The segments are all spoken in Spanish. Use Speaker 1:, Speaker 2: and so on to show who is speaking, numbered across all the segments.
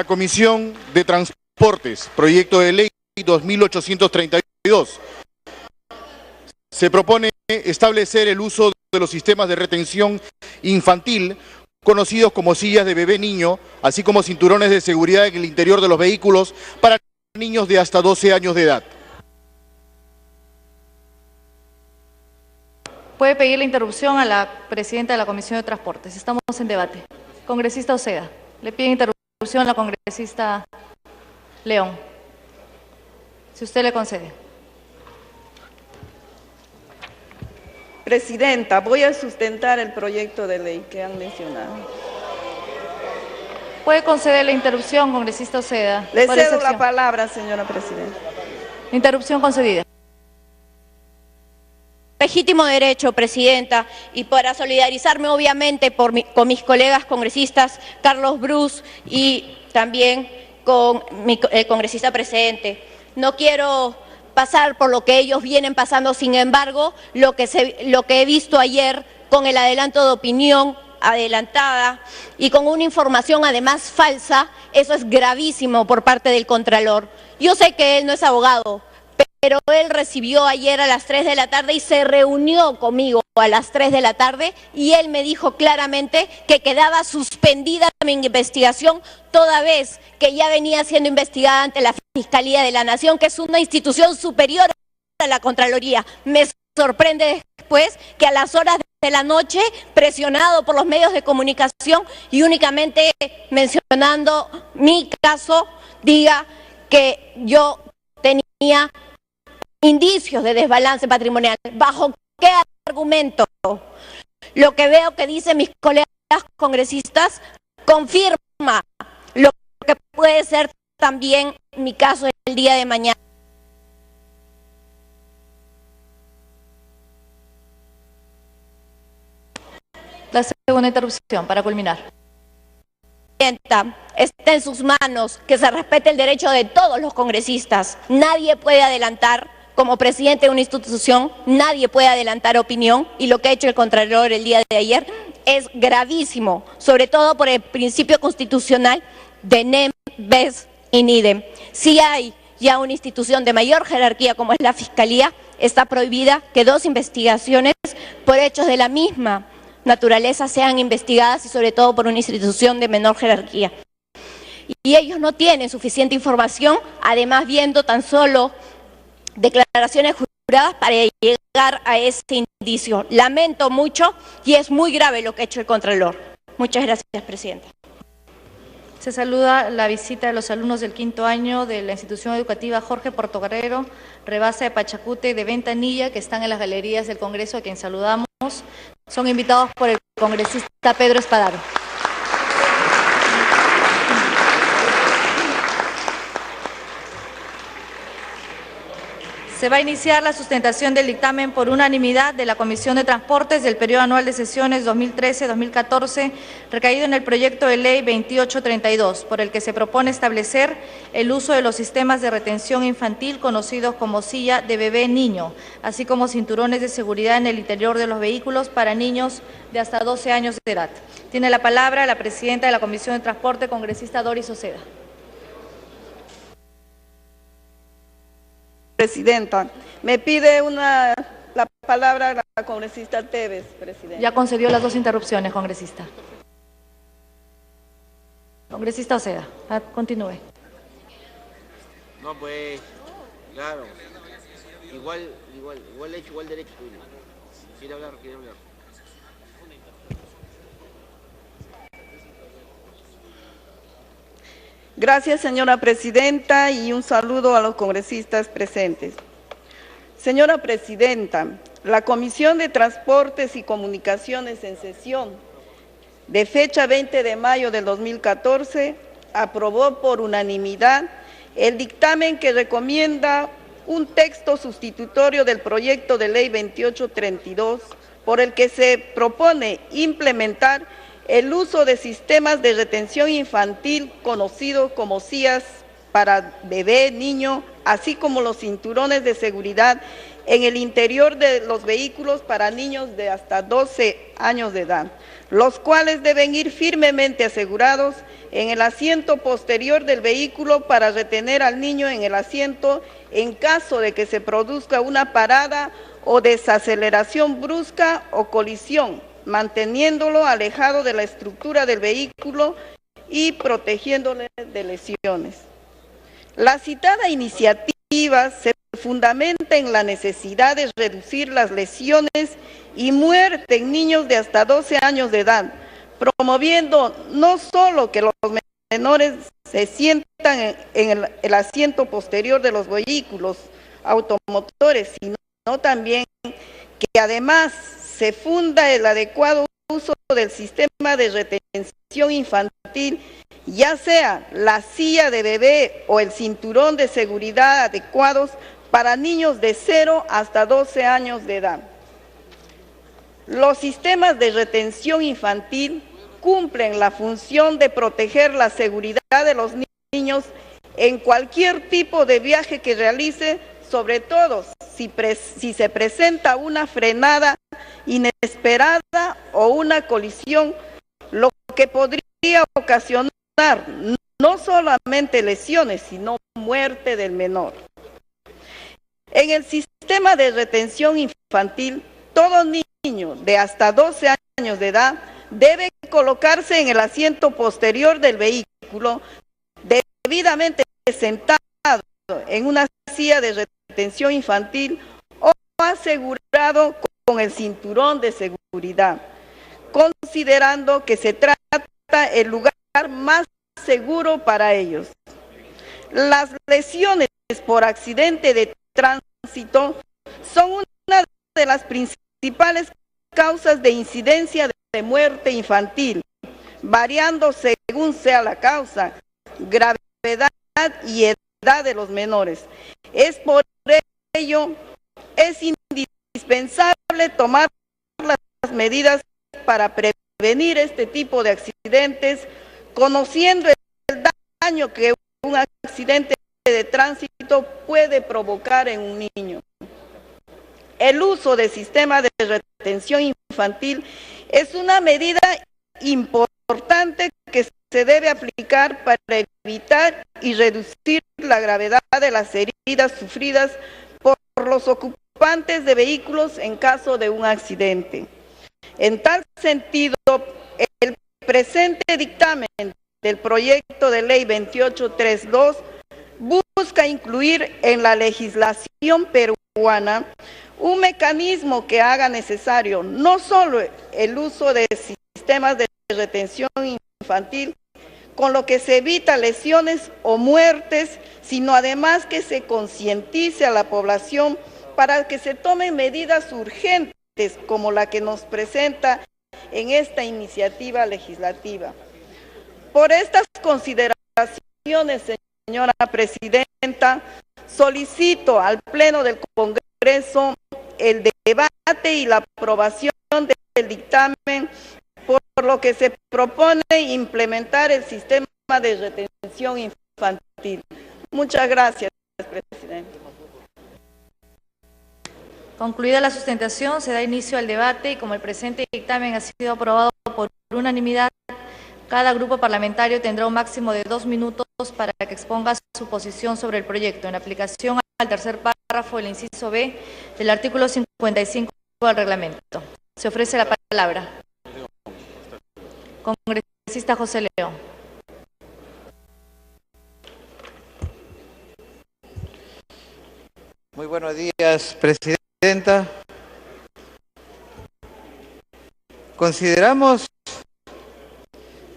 Speaker 1: la Comisión de Transportes, proyecto de ley 2832. Se propone establecer el uso de los sistemas de retención infantil, conocidos como sillas de bebé niño, así como cinturones de seguridad en el interior de los vehículos para niños de hasta 12 años de edad.
Speaker 2: Puede pedir la interrupción a la presidenta de la Comisión de Transportes. Estamos en debate. Congresista Oceda. Le pide interrupción a la congresista León. Si usted le concede.
Speaker 3: Presidenta, voy a sustentar el proyecto de ley que han mencionado.
Speaker 2: Puede conceder la interrupción, congresista Oceda.
Speaker 3: Le cedo la palabra, señora presidenta.
Speaker 2: Interrupción concedida.
Speaker 4: Legítimo derecho, presidenta, y para solidarizarme obviamente con mis colegas congresistas Carlos Brus y también con el congresista presente. No quiero pasar por lo que ellos vienen pasando, sin embargo, lo que he visto ayer con el adelanto de opinión adelantada y con una información además falsa, eso es gravísimo por parte del Contralor. Yo sé que él no es abogado, pero él recibió ayer a las 3 de la tarde y se reunió conmigo a las 3 de la tarde y él me dijo claramente que quedaba suspendida mi investigación toda vez que ya venía siendo investigada ante la Fiscalía de la Nación, que es una institución superior a la Contraloría. Me sorprende después que a las horas de la noche, presionado por los medios de comunicación y únicamente mencionando mi caso, diga que yo tenía indicios de desbalance patrimonial. ¿Bajo qué argumento? Lo que veo que dicen mis colegas congresistas confirma lo que puede ser también mi caso el día de mañana.
Speaker 2: La segunda interrupción, para culminar.
Speaker 4: Está en sus manos que se respete el derecho de todos los congresistas. Nadie puede adelantar, como presidente de una institución, nadie puede adelantar opinión, y lo que ha hecho el Contralor el día de ayer es gravísimo, sobre todo por el principio constitucional de nem, ves in idem. Si hay ya una institución de mayor jerarquía como es la Fiscalía, está prohibida que dos investigaciones por hechos de la misma naturaleza sean investigadas y sobre todo por una institución de menor jerarquía. Y ellos no tienen suficiente información, además viendo tan solo declaraciones juradas para llegar a ese indicio. Lamento mucho y es muy grave lo que ha hecho el Contralor. Muchas gracias, presidenta.
Speaker 2: Se saluda la visita de los alumnos del quinto año de la institución educativa Jorge Portocarrero, Rebasa de Pachacute y de Ventanilla, que están en las galerías del Congreso, a quien saludamos. Son invitados por el congresista Pedro Espadaro. Se va a iniciar la sustentación del dictamen por unanimidad de la Comisión de Transportes del periodo anual de sesiones 2013-2014, recaído en el proyecto de ley 2832, por el que se propone establecer el uso de los sistemas de retención infantil conocidos como silla de bebé niño, así como cinturones de seguridad en el interior de los vehículos para niños de hasta 12 años de edad. Tiene la palabra la presidenta de la Comisión de Transporte, congresista Doris Oceda.
Speaker 3: Presidenta, me pide la palabra la congresista Tevez, presidenta.
Speaker 2: Ya concedió las dos interrupciones, congresista. Congresista Oceda, continúe.
Speaker 5: No, pues, claro, igual hecho, igual derecho. Quiere hablar, quiere hablar.
Speaker 3: Gracias, señora presidenta, y un saludo a los congresistas presentes. Señora presidenta, la Comisión de Transportes y Comunicaciones en sesión de fecha 20 de mayo del 2014 aprobó por unanimidad el dictamen que recomienda un texto sustitutorio del proyecto de ley 2832, por el que se propone implementar el uso de sistemas de retención infantil conocidos como sillas para bebé, niño, así como los cinturones de seguridad en el interior de los vehículos para niños de hasta 12 años de edad. los cuales deben ir firmemente asegurados en el asiento posterior del vehículo para retener al niño en el asiento en caso de que se produzca una parada o desaceleración brusca o colisión, manteniéndolo alejado de la estructura del vehículo y protegiéndole de lesiones. La citada iniciativa se fundamenta en la necesidad de reducir las lesiones y muerte en niños de hasta 12 años de edad, promoviendo no solo que los menores se sientan en el asiento posterior de los vehículos automotores, sino también que además se funda el adecuado uso del sistema de retención infantil, ya sea la silla de bebé o el cinturón de seguridad adecuados para niños de 0 hasta 12 años de edad. Los sistemas de retención infantil cumplen la función de proteger la seguridad de los niños en cualquier tipo de viaje que realice, sobre todo si se presenta una frenada inesperada o una colisión, lo que podría ocasionar no solamente lesiones, sino muerte del menor. En el sistema de retención infantil, todo niño de hasta 12 años de edad debe colocarse en el asiento posterior del vehículo, debidamente sentado en una silla de retención infantil o asegurado con el cinturón de seguridad, considerando que se trata el lugar más seguro para ellos. Las lesiones por accidente de tránsito son una de las principales causas de incidencia de muerte infantil, variando según sea la causa, gravedad y edad de los menores. Es por ello, es indispensable tomar las medidas para prevenir este tipo de accidentes, conociendo el daño que un accidente de tránsito puede provocar en un niño. El uso de sistemas de retención infantil es una medida importante que se debe aplicar para evitar y reducir la gravedad de las heridas sufridas por los ocupantes de vehículos en caso de un accidente. En tal sentido, el presente dictamen del proyecto de ley 2832 busca incluir en la legislación peruana un mecanismo que haga necesario no solo el uso de sistemas de retención infantil, con lo que se evita lesiones o muertes, sino además que se concientice a la población para que se tomen medidas urgentes como la que nos presenta en esta iniciativa legislativa. Por estas consideraciones, señora Presidenta, solicito al Pleno del Congreso el debate y la aprobación del dictamen, por lo que se propone implementar el sistema de retención infantil. Muchas gracias, Presidente.
Speaker 2: Concluida la sustentación, se da inicio al debate y como el presente dictamen ha sido aprobado por unanimidad, cada grupo parlamentario tendrá un máximo de 2 minutos para que exponga su posición sobre el proyecto, en aplicación al tercer párrafo del inciso B del artículo 55 del reglamento. Se ofrece la palabra. Congresista José León.
Speaker 6: Muy buenos días, Presidenta. Consideramos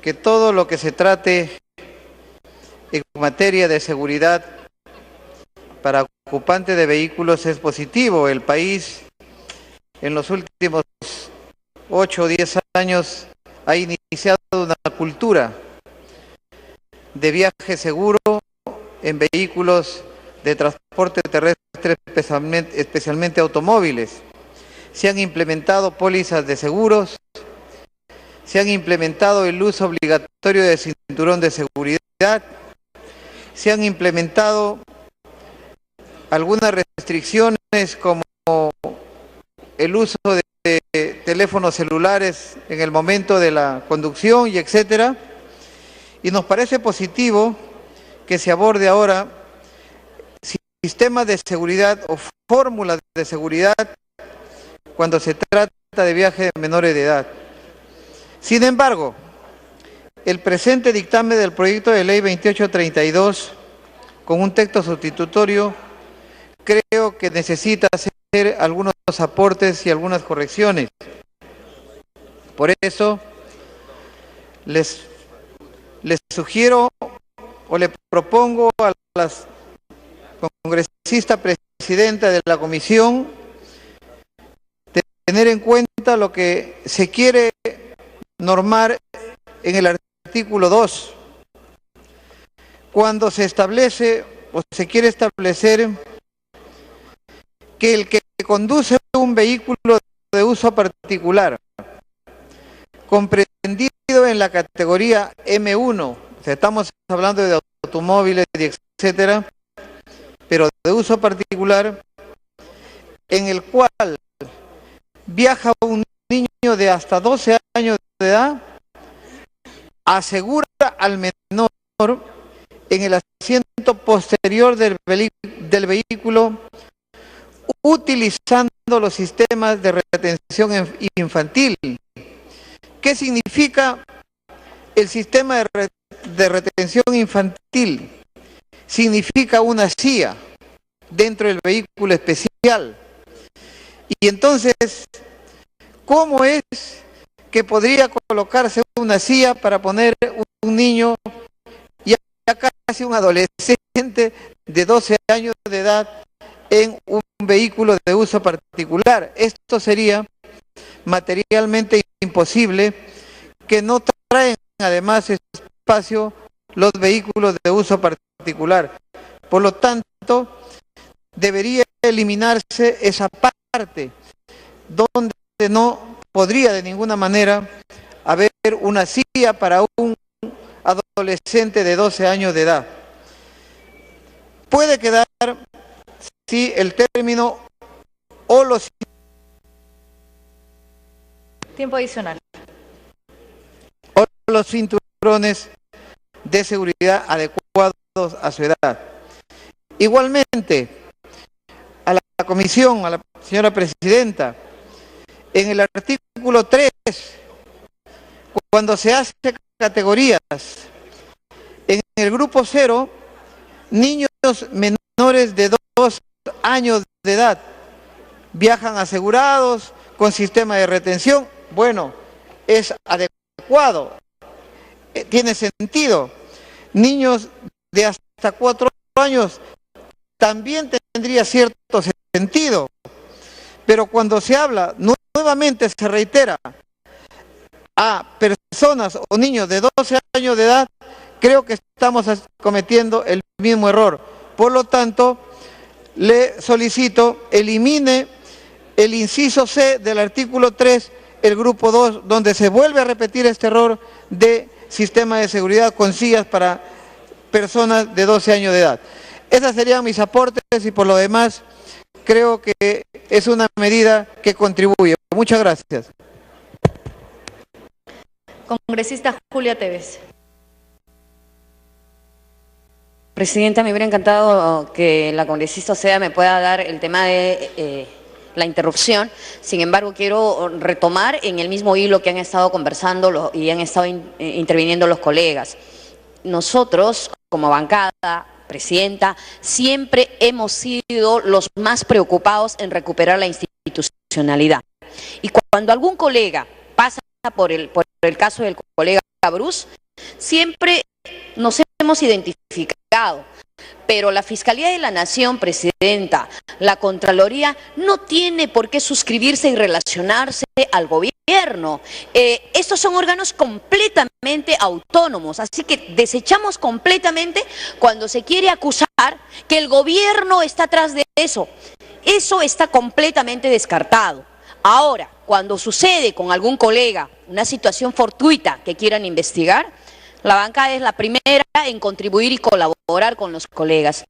Speaker 6: que todo lo que se trate en materia de seguridad para ocupantes de vehículos es positivo. El país en los últimos 8 o 10 años ha iniciado una cultura de viaje seguro en vehículos de transporte terrestre, especialmente automóviles. Se han implementado pólizas de seguros, se han implementado el uso obligatorio de cinturón de seguridad, se han implementado algunas restricciones como el uso de teléfonos celulares en el momento de la conducción y etcétera. Y nos parece positivo que se aborde ahora sistemas de seguridad o fórmulas de seguridad cuando se trata de viajes de menores de edad. Sin embargo, el presente dictamen del proyecto de ley 2832, con un texto sustitutorio, creo que necesita hacer algunos aportes y algunas correcciones. Por eso, les sugiero o le propongo a las congresistas presidenta de la comisión tener en cuenta lo que se quiere normar en el artículo 2, cuando se establece o se quiere establecer que el que conduce un vehículo de uso particular, comprendido en la categoría M1, o sea, estamos hablando de automóviles y etcétera, pero de uso particular, en el cual viaja un niño de hasta 12 años de edad, asegura al menor en el asiento posterior del vehículo utilizando los sistemas de retención infantil. ¿Qué significa el sistema de retención infantil? Significa una silla dentro del vehículo especial. Y entonces, ¿cómo es que podría colocarse una silla para poner un niño ya casi un adolescente de 12 años de edad en un vehículo de uso particular? Esto sería materialmente imposible, que no traen además espacio los vehículos de uso particular. Por lo tanto, debería eliminarse esa parte donde no podría de ninguna manera haber una silla para un adolescente de 12 años de edad. Puede quedar, sí, el término o los...
Speaker 2: Tiempo adicional.
Speaker 6: O los cinturones de seguridad adecuados a su edad. Igualmente, a la comisión, a la señora presidenta, en el artículo 3, cuando se hace categorías, en el grupo 0, niños menores de 2 años de edad viajan asegurados con sistema de retención. Bueno, es adecuado, tiene sentido. Niños de hasta 4 años también tendría cierto sentido, pero cuando se habla, nuevamente se reitera, a personas o niños de 12 años de edad, creo que estamos cometiendo el mismo error. Por lo tanto, le solicito elimine el inciso C del artículo 3, el grupo 2, donde se vuelve a repetir este error de sistema de seguridad con sillas para personas de 12 años de edad. Esos serían mis aportes y por lo demás creo que es una medida que contribuye. Muchas gracias.
Speaker 2: Congresista Julia Tevez.
Speaker 7: Presidenta, me hubiera encantado que la congresista Oceda me pueda dar el tema de la interrupción. Sin embargo, quiero retomar en el mismo hilo que han estado conversando y han estado interviniendo los colegas. Nosotros, como bancada, presidenta, siempre hemos sido los más preocupados en recuperar la institucionalidad. Y cuando algún colega pasa por el caso del colega Bruce, siempre nos hemos identificado, pero la Fiscalía de la Nación, presidenta, la Contraloría, no tiene por qué suscribirse y relacionarse al gobierno. Estos son órganos completamente autónomos, así que desechamos completamente cuando se quiere acusar que el gobierno está atrás de eso. Eso está completamente descartado. Ahora, cuando sucede con algún colega una situación fortuita que quieran investigar, la bancada es la primera en contribuir y colaborar con los colegas.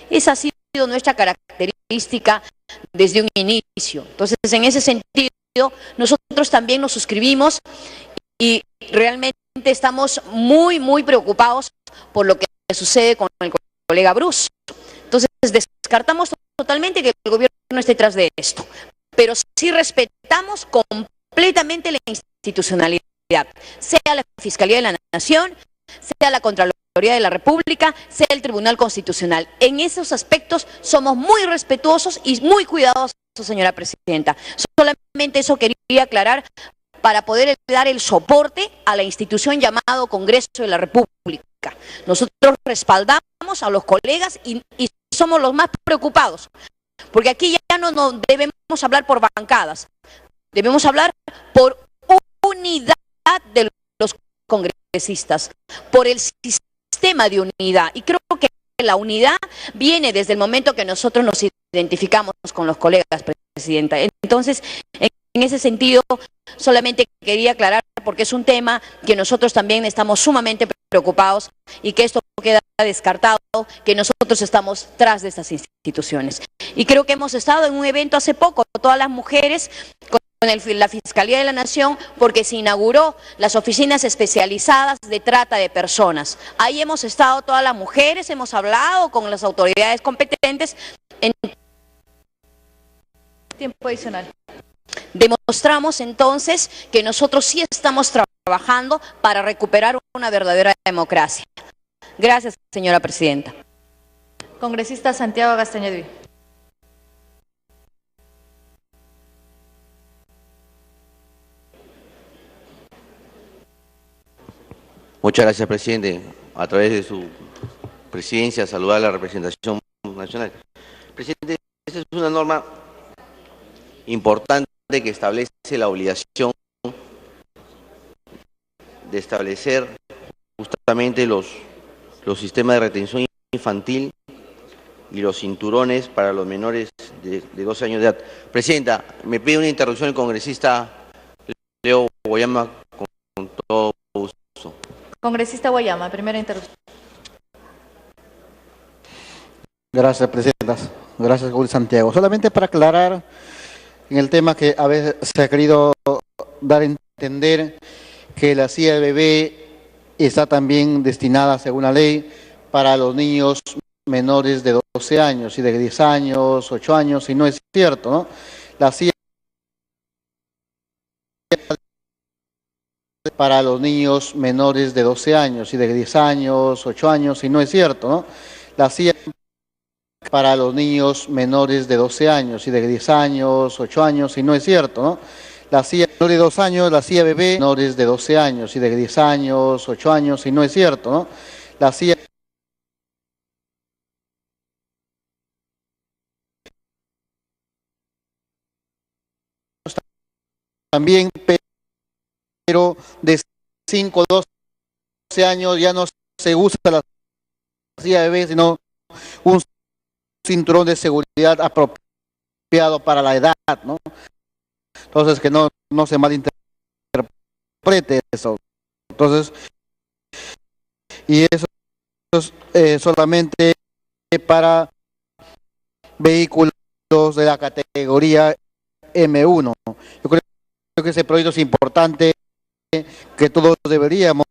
Speaker 7: Esa ha sido nuestra característica desde un inicio. Entonces, en ese sentido, nosotros también nos suscribimos y realmente estamos muy preocupados por lo que sucede con el colega Bruce. Entonces, descartamos totalmente que el gobierno esté detrás de esto, pero sí respetamos completamente la institucionalidad, sea la Fiscalía de la Nación, sea la Contraloría de la República, sea el Tribunal Constitucional. En esos aspectos somos muy respetuosos y muy cuidadosos, señora presidenta. Solamente eso quería aclarar para poder dar el soporte a la institución llamado Congreso de la República. Nosotros respaldamos a los colegas y somos los más preocupados, porque aquí ya no debemos hablar por bancadas, debemos hablar por unidad de los congresistas, por el sistema de unidad. Y creo que la unidad viene desde el momento que nosotros nos identificamos con los colegas, presidenta. Entonces, en ese sentido, solamente quería aclarar, porque es un tema que nosotros también estamos sumamente preocupados y que esto queda descartado, que nosotros estamos tras de estas instituciones. Y creo que hemos estado en un evento hace poco, todas las mujeres, con la Fiscalía de la Nación, porque se inauguró las oficinas especializadas de trata de personas. Ahí hemos estado todas las mujeres, hemos hablado con las autoridades competentes.
Speaker 2: Tiempo adicional.
Speaker 7: Demostramos entonces que nosotros sí estamos trabajando para recuperar una verdadera democracia. Gracias, señora presidenta.
Speaker 2: Congresista Santiago Gastañedui.
Speaker 5: Muchas gracias, presidente. A través de su presidencia, saludar a la representación nacional. Presidente, esa es una norma importante que establece la obligación de establecer justamente los sistemas de retención infantil y los cinturones para los menores de 12 años de edad. Presidenta, me pide una interrupción el congresista Leo Guayama con todo gusto.
Speaker 2: Congresista Guayama, primera interrupción.
Speaker 8: Gracias, presidenta. Gracias, Julio Santiago. Solamente para aclarar en el tema que a veces se ha querido dar a entender que la silla de bebé está también destinada, según la ley, para los niños menores de 12 años y de 10 años, 8 años, y no es cierto, ¿no? La silla para los niños menores de 12 años y de 10 años, 8 años, y no es cierto, ¿no? La silla para los niños menores de 12 años y de 10 años, 8 años, y no es cierto, ¿no? La silla de 2 años, la silla bebé, menores de 12 años y de 10 años, 8 años, y no es cierto, ¿no? La silla también, pero de 5 a 12 años ya no se usa la silla bebé, sino un cinturón de seguridad apropiado para la edad, ¿no? Entonces, que no se malinterprete eso. Entonces, y eso es solamente para vehículos de la categoría M1. Yo creo que ese proyecto es importante, que todos deberíamos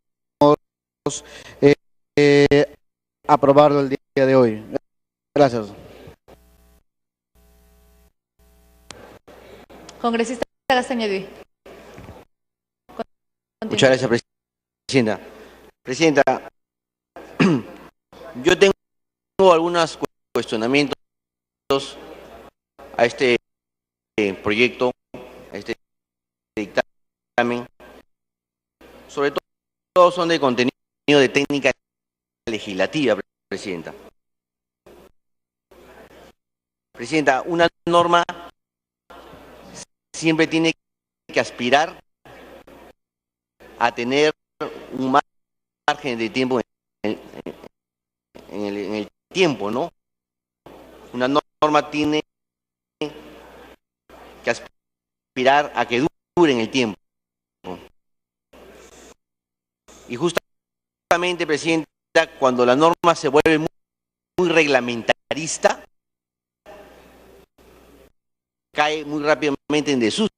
Speaker 8: aprobarlo el día de hoy. Gracias.
Speaker 2: Congresista Gastañedui.
Speaker 5: Muchas gracias, presidenta. Presidenta, yo tengo algunos cuestionamientos a este proyecto, a este dictamen. Sobre todo son de contenido de técnica legislativa, presidenta. Presidenta, una norma siempre tiene que aspirar a tener un margen de tiempo en el tiempo, ¿no? Una norma tiene que aspirar a que dure en el tiempo. Y justamente, presidenta, cuando la norma se vuelve muy reglamentarista, cae muy rápidamente en desuso.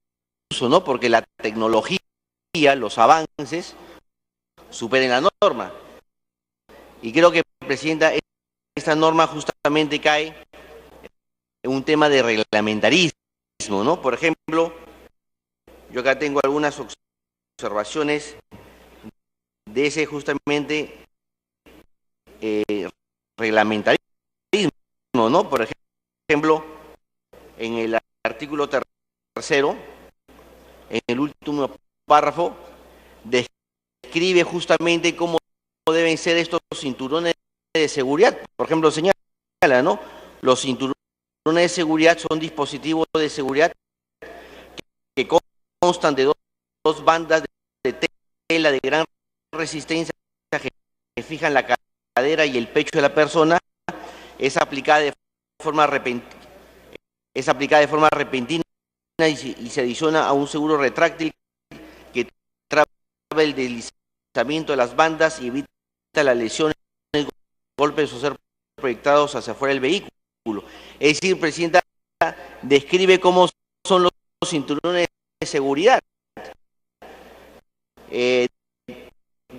Speaker 5: uso, ¿no? Porque la tecnología, los avances, superen la norma. Y creo que, Presidenta, esta norma justamente cae en un tema de reglamentarismo, ¿no? Por ejemplo, yo acá tengo algunas observaciones de ese justamente reglamentarismo, ¿no? Por ejemplo, en el artículo 3º, en el último párrafo, describe justamente cómo deben ser estos cinturones de seguridad. Por ejemplo, señala, ¿no? Los cinturones de seguridad son dispositivos de seguridad que constan de dos bandas de tela de gran resistencia que fijan la cadera y el pecho de la persona. Es aplicada de forma repentina y se adiciona a un seguro retráctil que traba el deslizamiento de las bandas y evita las lesiones, golpes o ser proyectados hacia afuera del vehículo. Es decir, Presidenta, describe cómo son los cinturones de seguridad.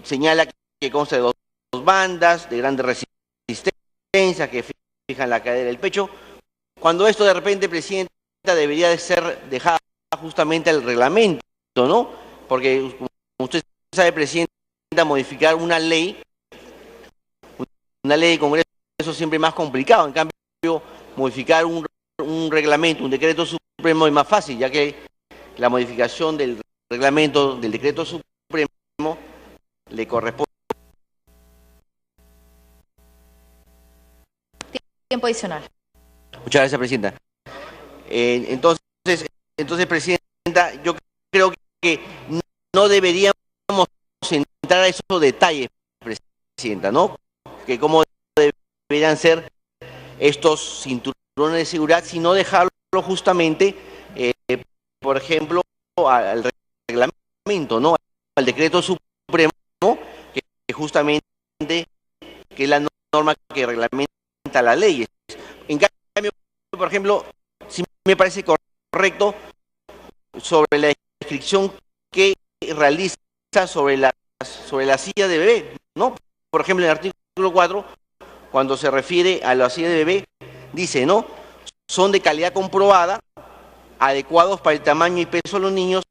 Speaker 5: Señala que consta de dos bandas de grande resistencia que fijan la cadera y el pecho. Cuando esto de repente, Presidenta, debería de ser dejada justamente al reglamento, ¿no? Porque, como usted sabe, Presidenta, modificar una ley de Congreso es siempre más complicado. En cambio, modificar un reglamento, un decreto supremo es más fácil, ya que la modificación del reglamento, del decreto supremo, le corresponde.
Speaker 2: Tiempo adicional.
Speaker 5: Muchas gracias, Presidenta. Entonces, Presidenta, yo creo que no deberíamos entrar a esos detalles, Presidenta, ¿no? Que cómo deberían ser estos cinturones de seguridad, sino dejarlo justamente, por ejemplo, al reglamento, ¿no? Al decreto supremo, que justamente que es la norma que reglamenta las leyes. En cambio, por ejemplo, sí me parece correcto sobre la descripción que realiza sobre la silla de bebé, ¿no? Por ejemplo, en el artículo 4, cuando se refiere a la silla de bebé, dice, ¿no? Son de calidad comprobada, adecuados para el tamaño y peso de los niños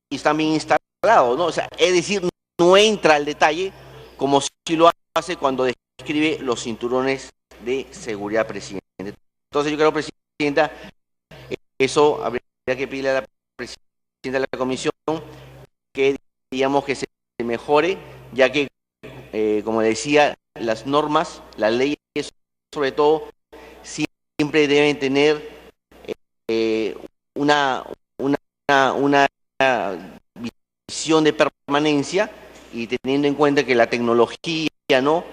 Speaker 5: y están bien instalados, ¿no? O sea, es decir, no entra al detalle como si lo hace cuando describe los cinturones de seguridad, Presidente. Entonces yo creo, Presidenta, eso habría que pedirle a la Presidenta de la Comisión que, digamos, que se mejore, ya que, como decía, las normas, las leyes, sobre todo, siempre deben tener una visión de permanencia y teniendo en cuenta que la tecnología, ¿no?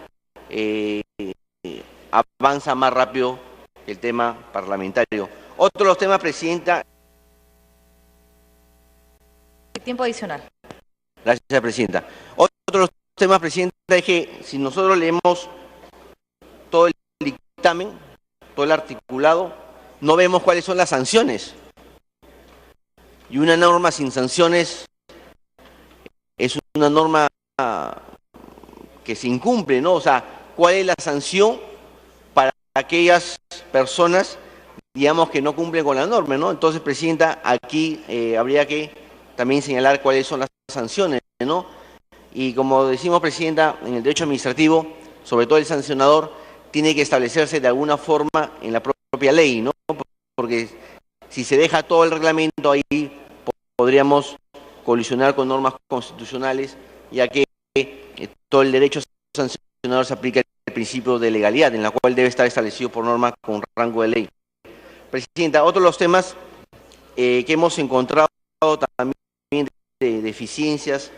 Speaker 5: Avanza más rápido que el tema parlamentario. Otro de los temas, Presidenta.
Speaker 2: Tiempo adicional.
Speaker 5: Gracias, Presidenta. Otro de los temas, Presidenta, es que si nosotros leemos todo el dictamen, todo el articulado, no vemos cuáles son las sanciones. Y una norma sin sanciones es una norma que se incumple, ¿no? O sea, ¿cuál es la sanción para aquellas personas, digamos, que no cumplen con la norma, ¿no? Entonces, Presidenta, aquí habría que también señalar cuáles son las sanciones, ¿no? Y como decimos, Presidenta, en el derecho administrativo, sobre todo el sancionador, tiene que establecerse de alguna forma en la propia ley, ¿no? Porque si se deja todo el reglamento ahí, podríamos colisionar con normas constitucionales, ya que todo el derecho sancionador se aplica el principio de legalidad, en la cual debe estar establecido por norma con rango de ley. Presidenta, otro de los temas que hemos encontrado también de deficiencias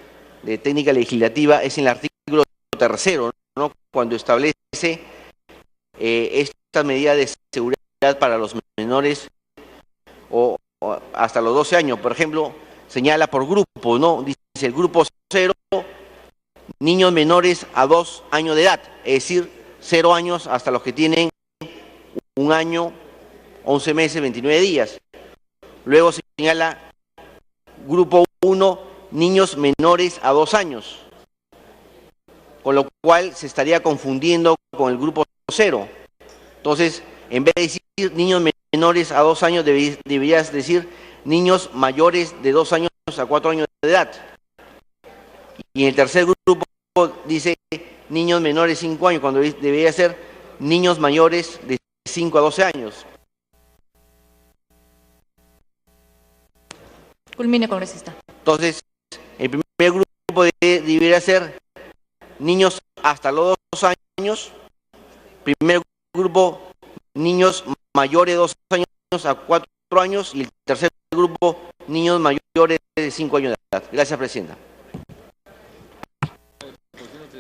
Speaker 5: de técnica legislativa es en el artículo 3º, ¿no? Cuando establece esta medida de seguridad para los menores o hasta los 12 años. Por ejemplo, señala por grupo, ¿no? Dice el grupo 0, niños menores a 2 años de edad, es decir, 0 años hasta los que tienen 1 año, 11 meses, 29 días. Luego señala grupo 1, niños menores a 2 años, con lo cual se estaría confundiendo con el grupo 0. Entonces, en vez de decir niños menores a 2 años, deberías decir niños mayores de 2 años a 4 años de edad. Y en el tercer grupo dice niños menores de 5 años, cuando debería ser niños mayores de 5 a 12 años.
Speaker 2: Culmine, congresista.
Speaker 5: Entonces, el primer grupo debería ser niños hasta los 2 años, primer grupo niños mayores de 2 años a 4 años y el tercer grupo niños mayores de 5 años de edad. Gracias, Presidenta.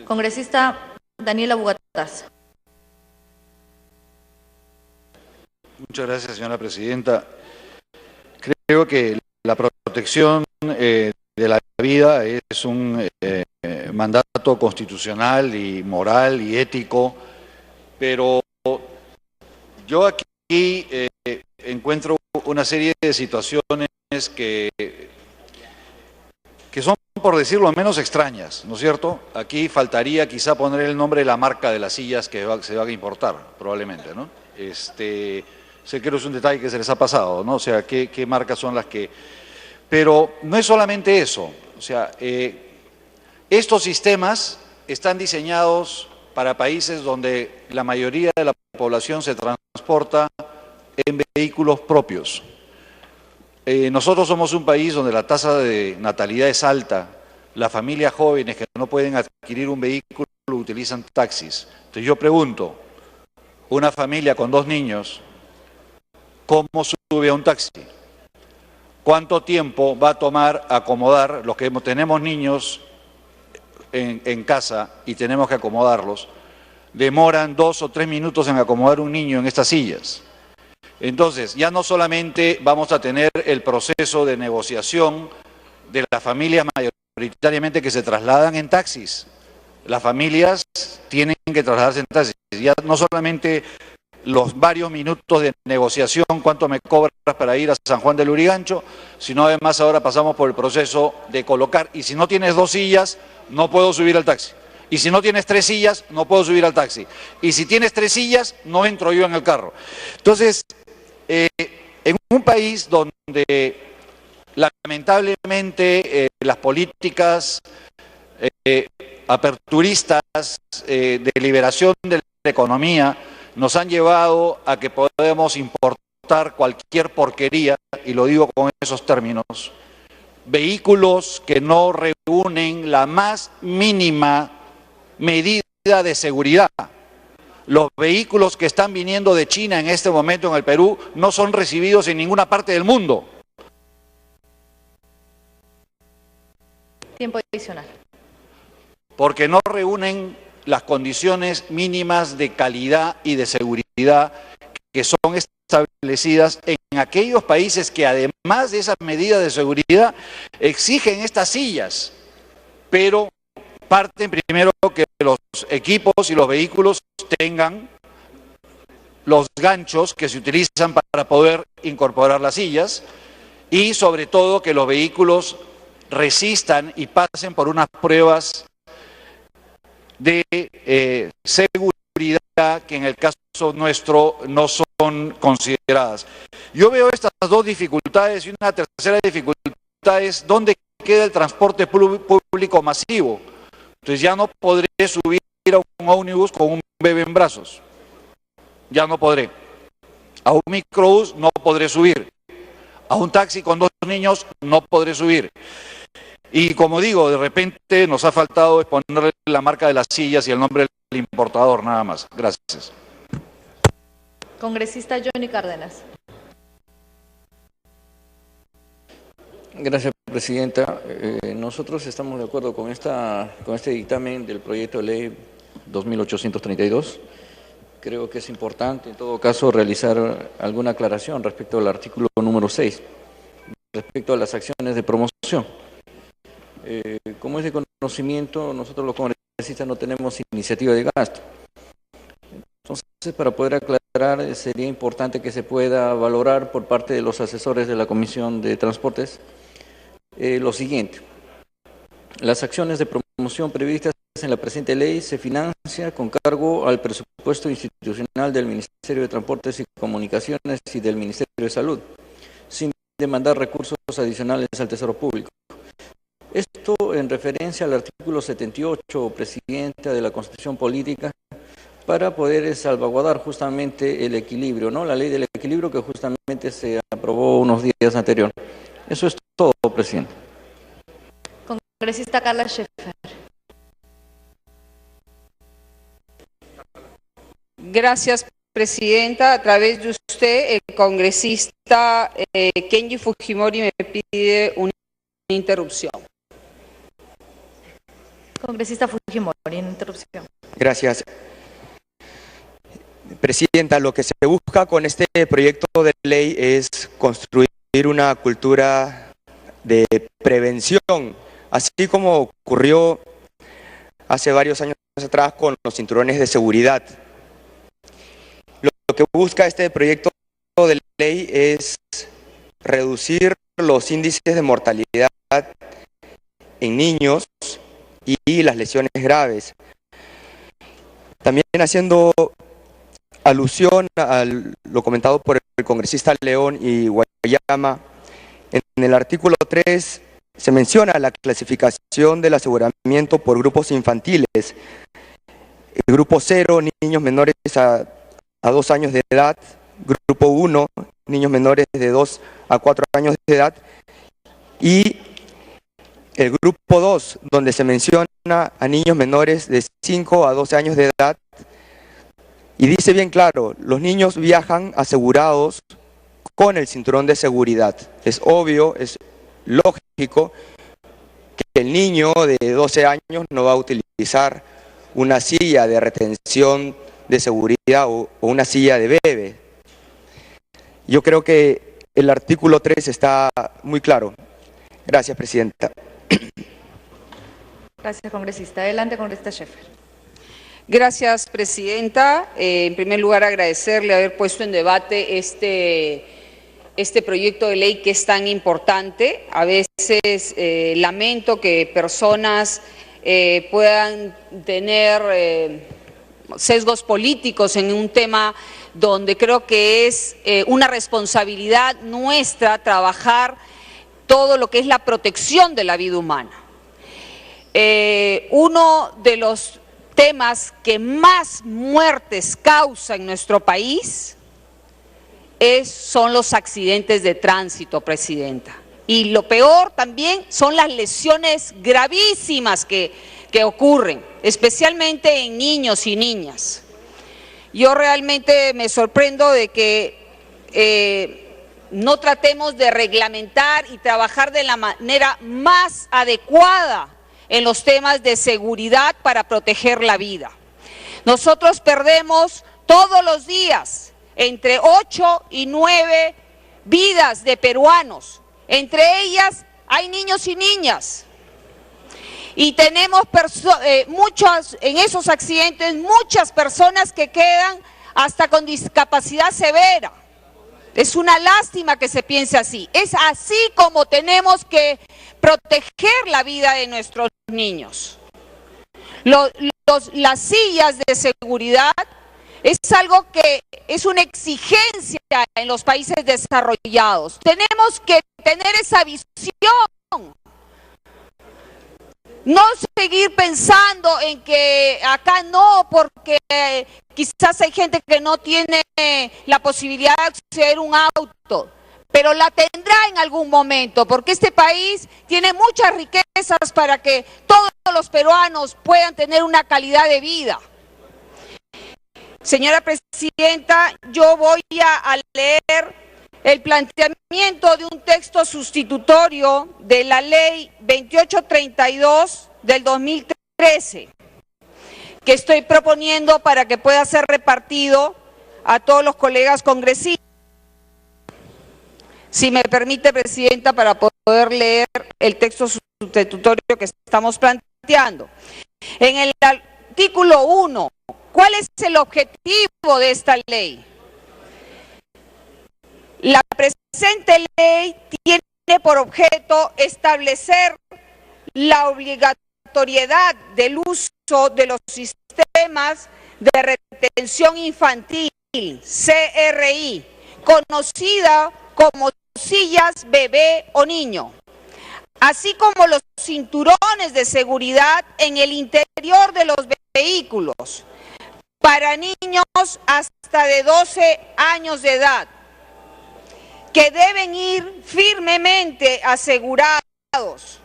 Speaker 2: Congresista Daniela Bugataz.
Speaker 9: Muchas gracias, señora Presidenta. Creo que la protección de la vida es un mandato constitucional y moral y ético, pero yo aquí encuentro una serie de situaciones que son, por decirlo menos, extrañas, ¿no es cierto? Aquí faltaría quizá poner el nombre de la marca de las sillas que se van a importar, probablemente, ¿no? Sé que es un detalle que se les ha pasado, ¿no? O sea, qué marcas son las que... Pero no es solamente eso, o sea, estos sistemas están diseñados para países donde la mayoría de la población se transporta en vehículos propios. Nosotros somos un país donde la tasa de natalidad es alta, las familias jóvenes que no pueden adquirir un vehículo utilizan taxis. Entonces yo pregunto, una familia con 2 niños, ¿cómo sube a un taxi? ¿Cuánto tiempo va a tomar acomodar los que tenemos niños en casa y tenemos que acomodarlos? Demoran 2 o 3 minutos en acomodar un niño en estas sillas. Entonces, ya no solamente vamos a tener el proceso de negociación de las familias mayoritariamente que se trasladan en taxis. Las familias tienen que trasladarse en taxis. Ya no solamente los varios minutos de negociación, cuánto me cobras para ir a San Juan del Lurigancho, sino además ahora pasamos por el proceso de colocar, y si no tienes 2 sillas, no puedo subir al taxi. Y si no tienes 3 sillas, no puedo subir al taxi. Y si tienes 3 sillas, no entro yo en el carro. Entonces, en un país donde lamentablemente las políticas aperturistas de liberación de la economía nos han llevado a que podemos importar cualquier porquería, y lo digo con esos términos, vehículos que no reúnen la más mínima medida de seguridad. Los vehículos que están viniendo de China en este momento en el Perú no son recibidos en ninguna parte del mundo.
Speaker 2: Tiempo adicional.
Speaker 9: Porque no reúnen las condiciones mínimas de calidad y de seguridad que son establecidas en aquellos países que además de esas medidas de seguridad exigen estas sillas, pero parten primero que los equipos y los vehículos tengan los ganchos que se utilizan para poder incorporar las sillas y sobre todo que los vehículos resistan y pasen por unas pruebas de seguridad que en el caso nuestro no son consideradas. Yo veo estas 2 dificultades y una tercera dificultad es ¿dónde queda el transporte público masivo? Entonces ya no podré subir a un ómnibus con un bebé en brazos, ya no podré. A un microbús no podré subir, a un taxi con 2 niños no podré subir. Y como digo, de repente nos ha faltado exponerle la marca de las sillas y el nombre del importador, nada más. Gracias.
Speaker 2: Congresista Johnny Cárdenas.
Speaker 10: Gracias, Presidenta. Nosotros estamos de acuerdo con este dictamen del proyecto de ley 2832. Creo que es importante, en todo caso, realizar alguna aclaración respecto al artículo número 6, respecto a las acciones de promoción. Como es de conocimiento, nosotros los congresistas no tenemos iniciativa de gasto. Entonces, para poder aclarar, sería importante que se pueda valorar por parte de los asesores de la Comisión de Transportes lo siguiente. Las acciones de promoción previstas en la presente ley se financia con cargo al presupuesto institucional del Ministerio de Transportes y Comunicaciones y del Ministerio de Salud, sin demandar recursos adicionales al Tesoro Público. Esto en referencia al artículo 78, Presidenta, de la Constitución Política, para poder salvaguardar justamente el equilibrio, ¿no? La ley del equilibrio que justamente se aprobó unos días anterior. Eso es todo, Presidente.
Speaker 2: Congresista Carla Scheffer.
Speaker 11: Gracias, Presidenta. A través de usted, el congresista Kenji Fujimori me pide una interrupción.
Speaker 2: Congresista Fujimori, interrupción.
Speaker 12: Gracias. Presidenta, lo que se busca con este proyecto de ley es construir una cultura de prevención, así como ocurrió hace varios años atrás con los cinturones de seguridad. Lo que busca este proyecto de ley es reducir los índices de mortalidad en niños y las lesiones graves. También haciendo alusión a lo comentado por el congresista León y Guayama, en el artículo 3 se menciona la clasificación del aseguramiento por grupos infantiles. El grupo 0, niños menores a 2 años de edad, grupo 1, niños menores de 2 a 4 años de edad, y el grupo 2, donde se menciona a niños menores de 5 a 12 años de edad, y dice bien claro, los niños viajan asegurados con el cinturón de seguridad. Es obvio, es lógico que el niño de 12 años no va a utilizar una silla de retención de seguridad o una silla de bebé. Yo creo que el artículo 3 está muy claro. Gracias, Presidenta.
Speaker 2: Gracias, congresista. Adelante, congresista Scheffer.
Speaker 11: Gracias, Presidenta. En primer lugar, agradecerle haber puesto en debate este proyecto de ley que es tan importante. A veces lamento que personas puedan tener sesgos políticos en un tema donde creo que es una responsabilidad nuestra trabajar todo lo que es la protección de la vida humana. Uno de los temas que más muertes causa en nuestro país son los accidentes de tránsito, Presidenta. Y lo peor también son las lesiones gravísimas que ocurren, especialmente en niños y niñas. Yo realmente me sorprendo de que no tratemos de reglamentar y trabajar de la manera más adecuada en los temas de seguridad para proteger la vida. Nosotros perdemos todos los días entre 8 y 9 vidas de peruanos. Entre ellas hay niños y niñas. Y tenemos en esos accidentes muchas personas que quedan hasta con discapacidad severa. Es una lástima que se piense así. Es así como tenemos que proteger la vida de nuestros niños. Las sillas de seguridad es algo que es una exigencia en los países desarrollados. Tenemos que tener esa visión. No seguir pensando en que acá no, porque quizás hay gente que no tiene la posibilidad de acceder a un auto, pero la tendrá en algún momento, porque este país tiene muchas riquezas para que todos los peruanos puedan tener una calidad de vida. Señora Presidenta, yo voy a leer el planteamiento de un texto sustitutorio de la Ley 2832 del 2013, que estoy proponiendo para que pueda ser repartido a todos los colegas congresistas. Si me permite, Presidenta, para poder leer el texto sustitutorio que estamos planteando. En el artículo 1, ¿cuál es el objetivo de esta ley? La presente ley tiene por objeto establecer la obligatoriedad del uso de los sistemas de retención infantil, CRI, conocida como sillas bebé o niño, así como los cinturones de seguridad en el interior de los vehículos para niños hasta de 12 años de edad, que deben ir firmemente asegurados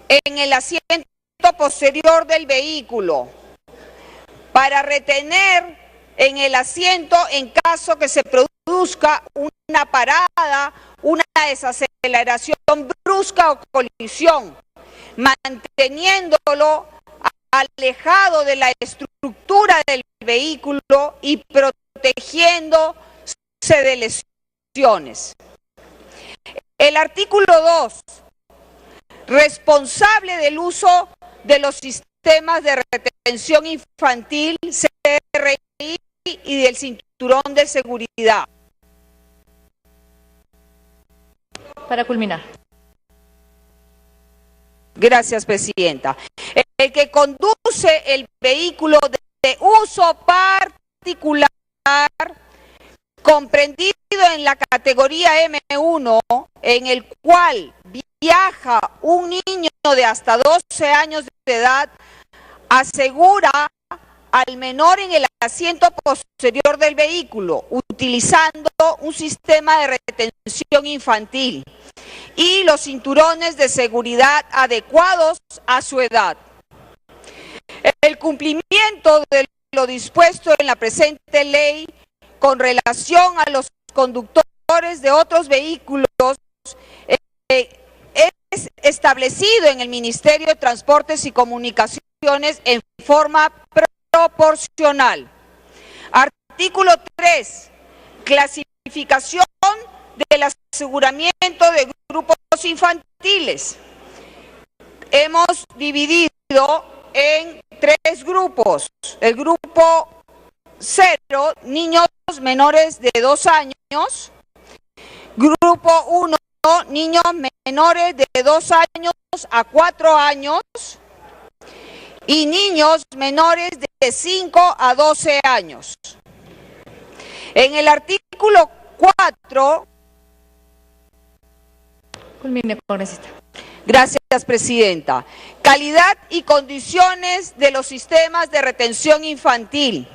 Speaker 11: en el asiento posterior del vehículo para retener en el asiento en caso que se produzca una parada, una desaceleración brusca o colisión, manteniéndolo alejado de la estructura del vehículo y protegiéndose de lesiones. El artículo 2, responsable del uso de los sistemas de retención infantil, CRI y del cinturón de seguridad.
Speaker 2: Para culminar.
Speaker 11: Gracias, Presidenta. El que conduce el vehículo de uso particular, comprendido en la categoría M1, en el cual viaja un niño de hasta 12 años de edad, asegura al menor en el asiento posterior del vehículo, utilizando un sistema de retención infantil y los cinturones de seguridad adecuados a su edad. El cumplimiento de lo dispuesto en la presente ley con relación a los conductores de otros vehículos es establecido en el Ministerio de Transportes y Comunicaciones en forma proporcional. Artículo 3. Clasificación del aseguramiento de grupos infantiles. Hemos dividido en 3 grupos. El grupo 0, niños menores de 2 años. Grupo 1, niños menores de 2 años a 4 años. Y niños menores de 5 a 12 años. En el artículo 4...
Speaker 2: Culmine, congresista.
Speaker 11: Gracias, Presidenta. Calidad y condiciones de los sistemas de retención infantil.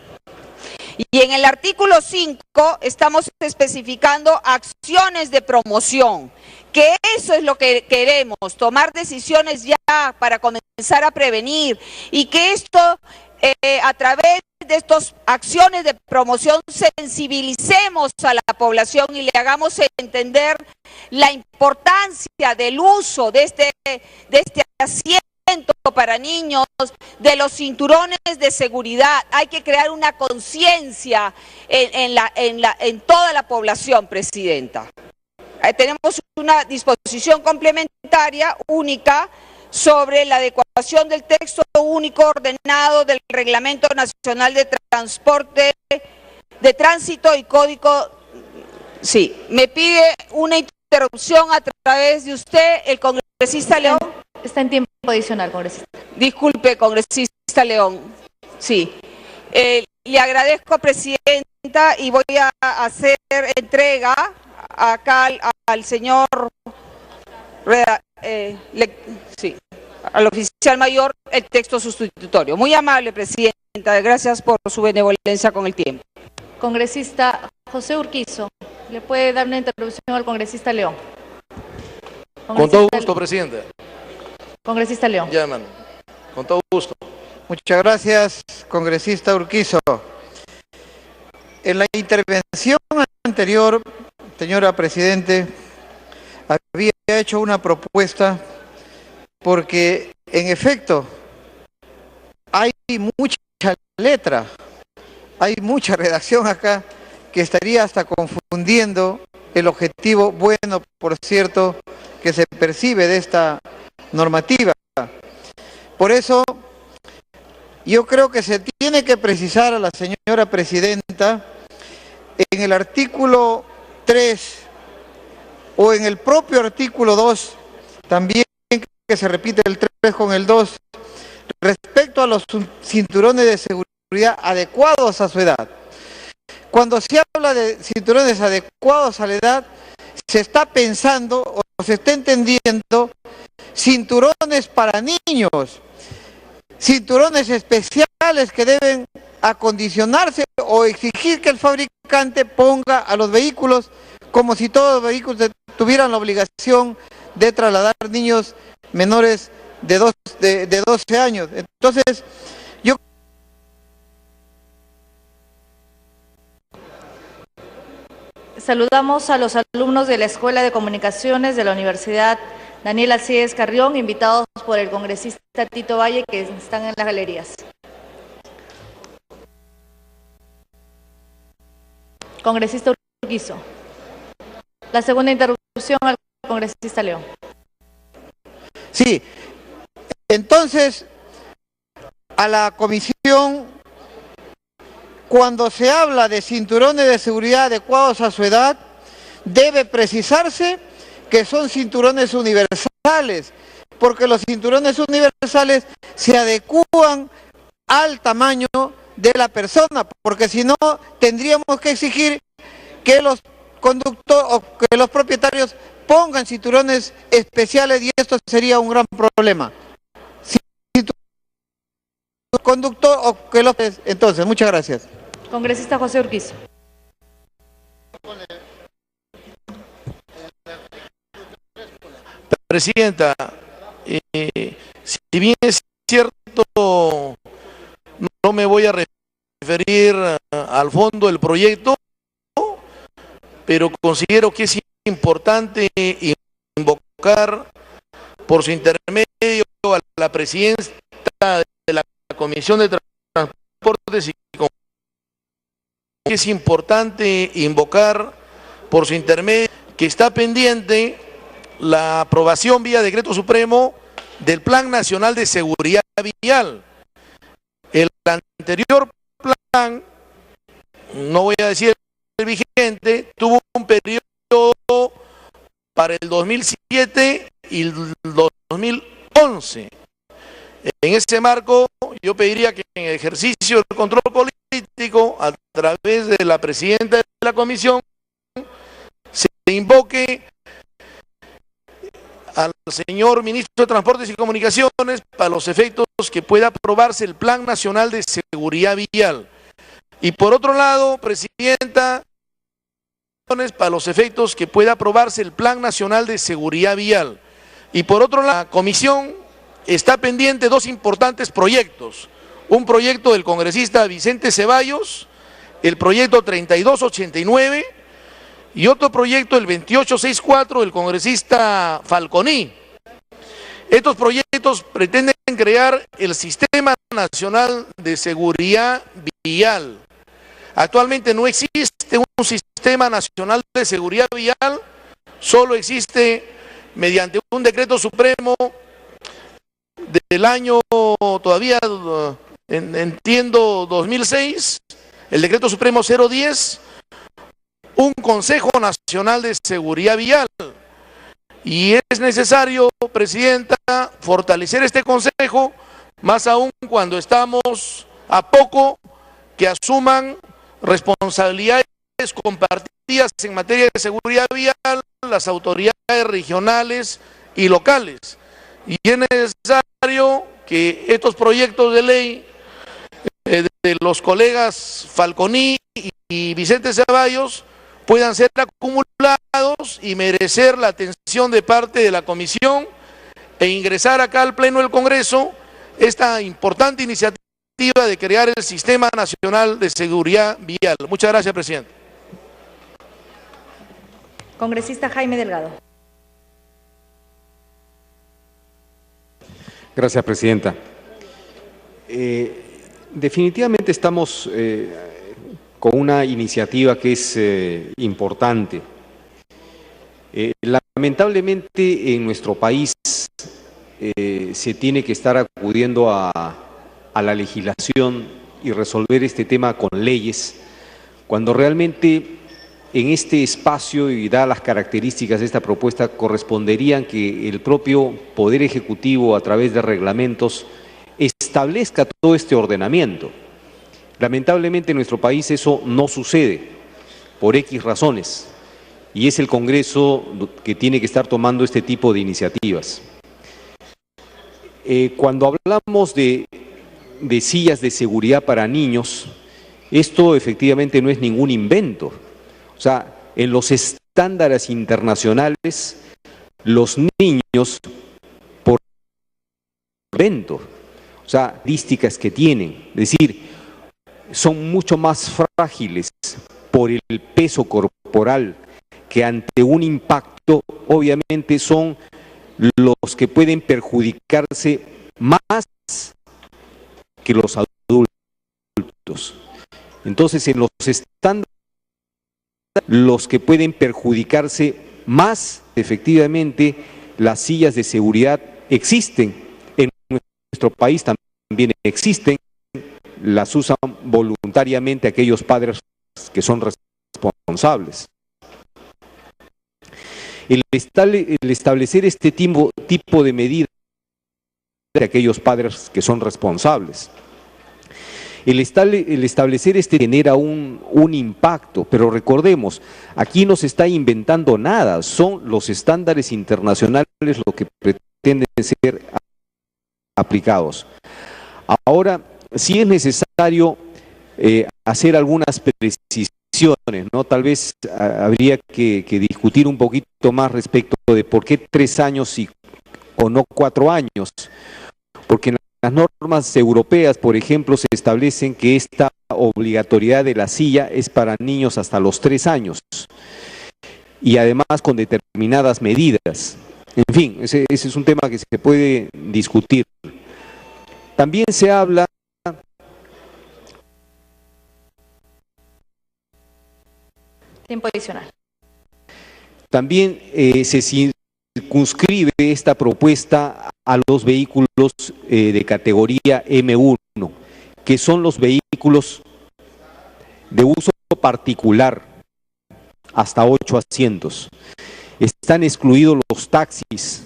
Speaker 11: Y en el artículo 5 estamos especificando acciones de promoción, que eso es lo que queremos, tomar decisiones ya para comenzar a prevenir y que esto a través de estas acciones de promoción sensibilicemos a la población y le hagamos entender la importancia del uso de este asiento para niños, de los cinturones de seguridad. Hay que crear una conciencia en toda la población, Presidenta. Tenemos una disposición complementaria única sobre la adecuación del texto único ordenado del Reglamento Nacional de Transporte, de Tránsito y Código. Sí, me pide una interrupción a través de usted, el congresista León.
Speaker 2: Está en tiempo adicional, congresista.
Speaker 11: Disculpe, congresista León. Sí. Le agradezco, Presidenta, y voy a hacer entrega acá al señor al oficial mayor el texto sustitutorio. Muy amable, Presidenta. Gracias por su benevolencia con el tiempo.
Speaker 2: Congresista José Urquizo, ¿le puede dar una interrupción al congresista León?
Speaker 13: Con todo gusto, Presidenta.
Speaker 2: Congresista León.
Speaker 13: Ya, hermano. Con todo gusto.
Speaker 6: Muchas gracias, congresista Urquizo. En la intervención anterior, señora Presidente, había hecho una propuesta porque, en efecto, hay mucha letra, hay mucha redacción acá que estaría hasta confundiendo el objetivo bueno, por cierto, que se percibe de esta normativa. Por eso, yo creo que se tiene que precisar a la señora Presidenta en el artículo 3 o en el propio artículo 2, también que se repite el 3 con el 2, respecto a los cinturones de seguridad adecuados a su edad. Cuando se habla de cinturones adecuados a la edad, se está pensando o se está entendiendo cinturones para niños, cinturones especiales que deben acondicionarse o exigir que el fabricante ponga a los vehículos como si todos los vehículos tuvieran la obligación de trasladar niños menores de 12 años. Entonces, yo...
Speaker 2: Saludamos a los alumnos de la Escuela de Comunicaciones de la Universidad Daniel Alcides Carrión, invitados por el congresista Tito Valle, que están en las galerías. Congresista Urquizo. La segunda interrupción al congresista León.
Speaker 6: Sí, entonces, a la comisión, cuando se habla de cinturones de seguridad adecuados a su edad, debe precisarse que son cinturones universales, porque los cinturones universales se adecúan al tamaño de la persona, porque si no tendríamos que exigir que los conductores o que los propietarios pongan cinturones especiales y esto sería un gran problema. Si conductor o que los... Entonces, muchas gracias.
Speaker 2: Congresista José Urquizo.
Speaker 13: Presidenta, si bien es cierto, no me voy a referir al fondo del proyecto, pero considero que es importante invocar por su intermedio a la presidenta de la Comisión de Transportes y que es importante invocar por su intermedio que está pendiente la aprobación vía decreto supremo del Plan Nacional de Seguridad Vial. El anterior plan, no voy a decir el vigente, tuvo un periodo para el 2007 y el 2011. En ese marco, yo pediría que en el ejercicio del control político, a través de la presidenta de la comisión, se invoque al señor ministro de Transportes y Comunicaciones para los efectos que pueda aprobarse el Plan Nacional de Seguridad Vial. Y por otro lado, presidenta, para los efectos que pueda aprobarse el Plan Nacional de Seguridad Vial. Y por otro lado, la comisión está pendiente dos importantes proyectos. Un proyecto del congresista Vicente Ceballos, el proyecto 3289, y otro proyecto, el 2864, del congresista Falconi. Estos proyectos pretenden crear el Sistema Nacional de Seguridad Vial. Actualmente no existe un Sistema Nacional de Seguridad Vial, solo existe mediante un decreto supremo del año todavía, entiendo, 2006, el decreto supremo 010, un Consejo Nacional de Seguridad Vial. Y es necesario, presidenta, fortalecer este consejo, más aún cuando estamos a poco que asuman responsabilidades compartidas en materia de seguridad vial las autoridades regionales y locales. Y es necesario que estos proyectos de ley de los colegas Falconi y Vicente Ceballos puedan ser acumulados y merecer la atención de parte de la comisión e ingresar acá al Pleno del Congreso esta importante iniciativa de crear el Sistema Nacional de Seguridad Vial. Muchas gracias, presidente.
Speaker 2: Congresista Jaime Delgado.
Speaker 14: Gracias, presidenta. Definitivamente estamos con una iniciativa que es importante. Lamentablemente en nuestro país se tiene que estar acudiendo a la legislación y resolver este tema con leyes, cuando realmente en este espacio y dadas las características de esta propuesta corresponderían que el propio Poder Ejecutivo a través de reglamentos establezca todo este ordenamiento. Lamentablemente en nuestro país eso no sucede por X razones y es el Congreso que tiene que estar tomando este tipo de iniciativas. Cuando hablamos de sillas de seguridad para niños, esto efectivamente no es ningún invento. O sea, en los estándares internacionales, los niños, por invento, o sea, estadísticas que tienen, es decir, son mucho más frágiles por el peso corporal que ante un impacto, obviamente son los que pueden perjudicarse más que los adultos. Entonces, en los estándares, los que pueden perjudicarse más, efectivamente, las sillas de seguridad existen. En nuestro país también existen, las usan voluntariamente aquellos padres que son responsables. El establecer este tipo de medidas de aquellos padres que son responsables. El establecer genera un impacto, pero recordemos, aquí no se está inventando nada, son los estándares internacionales lo que pretenden ser aplicados. Ahora, sí es necesario hacer algunas precisiones, ¿no? Tal vez habría que discutir un poquito más respecto de por qué 3 años o no 4 años, porque en las normas europeas, por ejemplo, se establecen que esta obligatoriedad de la silla es para niños hasta los 3 años y además con determinadas medidas. En fin, ese es un tema que se puede discutir. También se habla
Speaker 2: tiempo adicional.
Speaker 14: También se circunscribe esta propuesta a los vehículos de categoría M1, que son los vehículos de uso particular, hasta 8 asientos. Están excluidos los taxis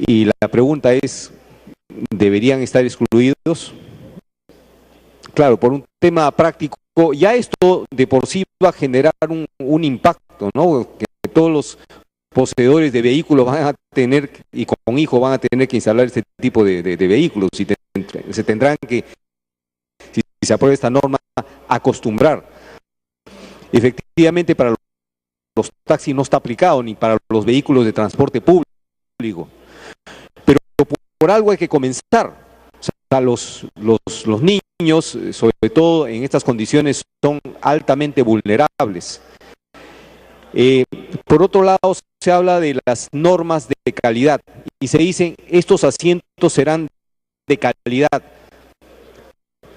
Speaker 14: y la pregunta es, ¿deberían estar excluidos? Claro, por un tema práctico, ya esto de por sí va a generar un impacto, ¿no? Que todos los poseedores de vehículos van a tener, y con hijos van a tener que instalar este tipo de vehículos y se tendrán que, si se aprueba esta norma, acostumbrar. Efectivamente, para los taxis no está aplicado, ni para los vehículos de transporte público, pero por algo hay que comenzar. O sea, los niños, sobre todo en estas condiciones, son altamente vulnerables. Por otro lado, se habla de las normas de calidad y se dicen estos asientos serán de calidad,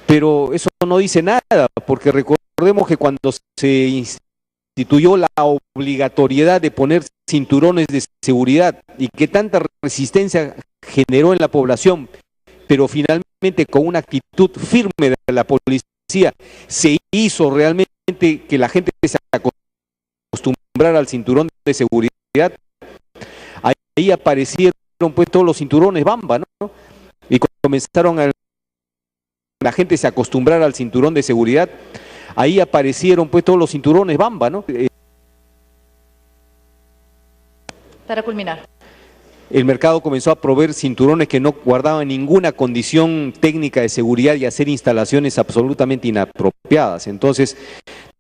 Speaker 14: pero eso no dice nada, porque recordemos que cuando se instituyó la obligatoriedad de poner cinturones de seguridad y que tanta resistencia generó en la población, pero finalmente con una actitud firme de la policía se hizo realmente que la gente se acostumbrara al cinturón de seguridad. Ahí aparecieron pues todos los cinturones Bamba, ¿no? Y comenzaron la gente se acostumbrara al cinturón de seguridad. Ahí aparecieron pues todos los cinturones Bamba, ¿no?
Speaker 2: Para culminar.
Speaker 14: El mercado comenzó a proveer cinturones que no guardaban ninguna condición técnica de seguridad y hacer instalaciones absolutamente inapropiadas. Entonces,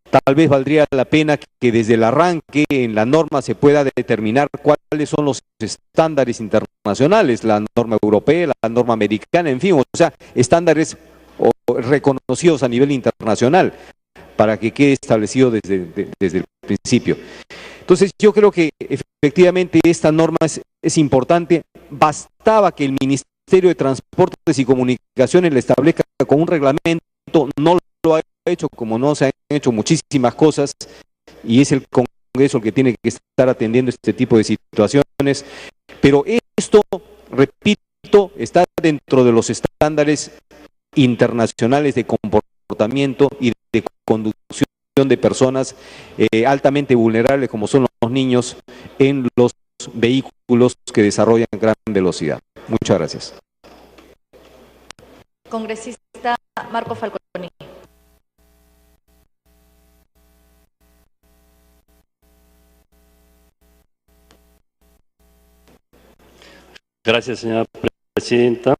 Speaker 14: tal vez valdría la pena que desde el arranque en la norma se pueda determinar cuáles son los estándares internacionales, la norma europea, la norma americana, en fin, o sea, estándares reconocidos a nivel internacional para que quede establecido desde el principio. Entonces, yo creo que efectivamente esta norma es importante. Bastaba que el Ministerio de Transportes y Comunicaciones la establezca con un reglamento, no lo ha hecho, como no se han hecho muchísimas cosas, y es el Congreso el que tiene que estar atendiendo este tipo de situaciones, pero esto, repito, está dentro de los estándares internacionales de comportamiento y de conducción de personas altamente vulnerables como son los niños en los vehículos que desarrollan gran velocidad. Muchas gracias.
Speaker 2: Congresista Marco Falconi.
Speaker 15: Gracias, señora presidenta.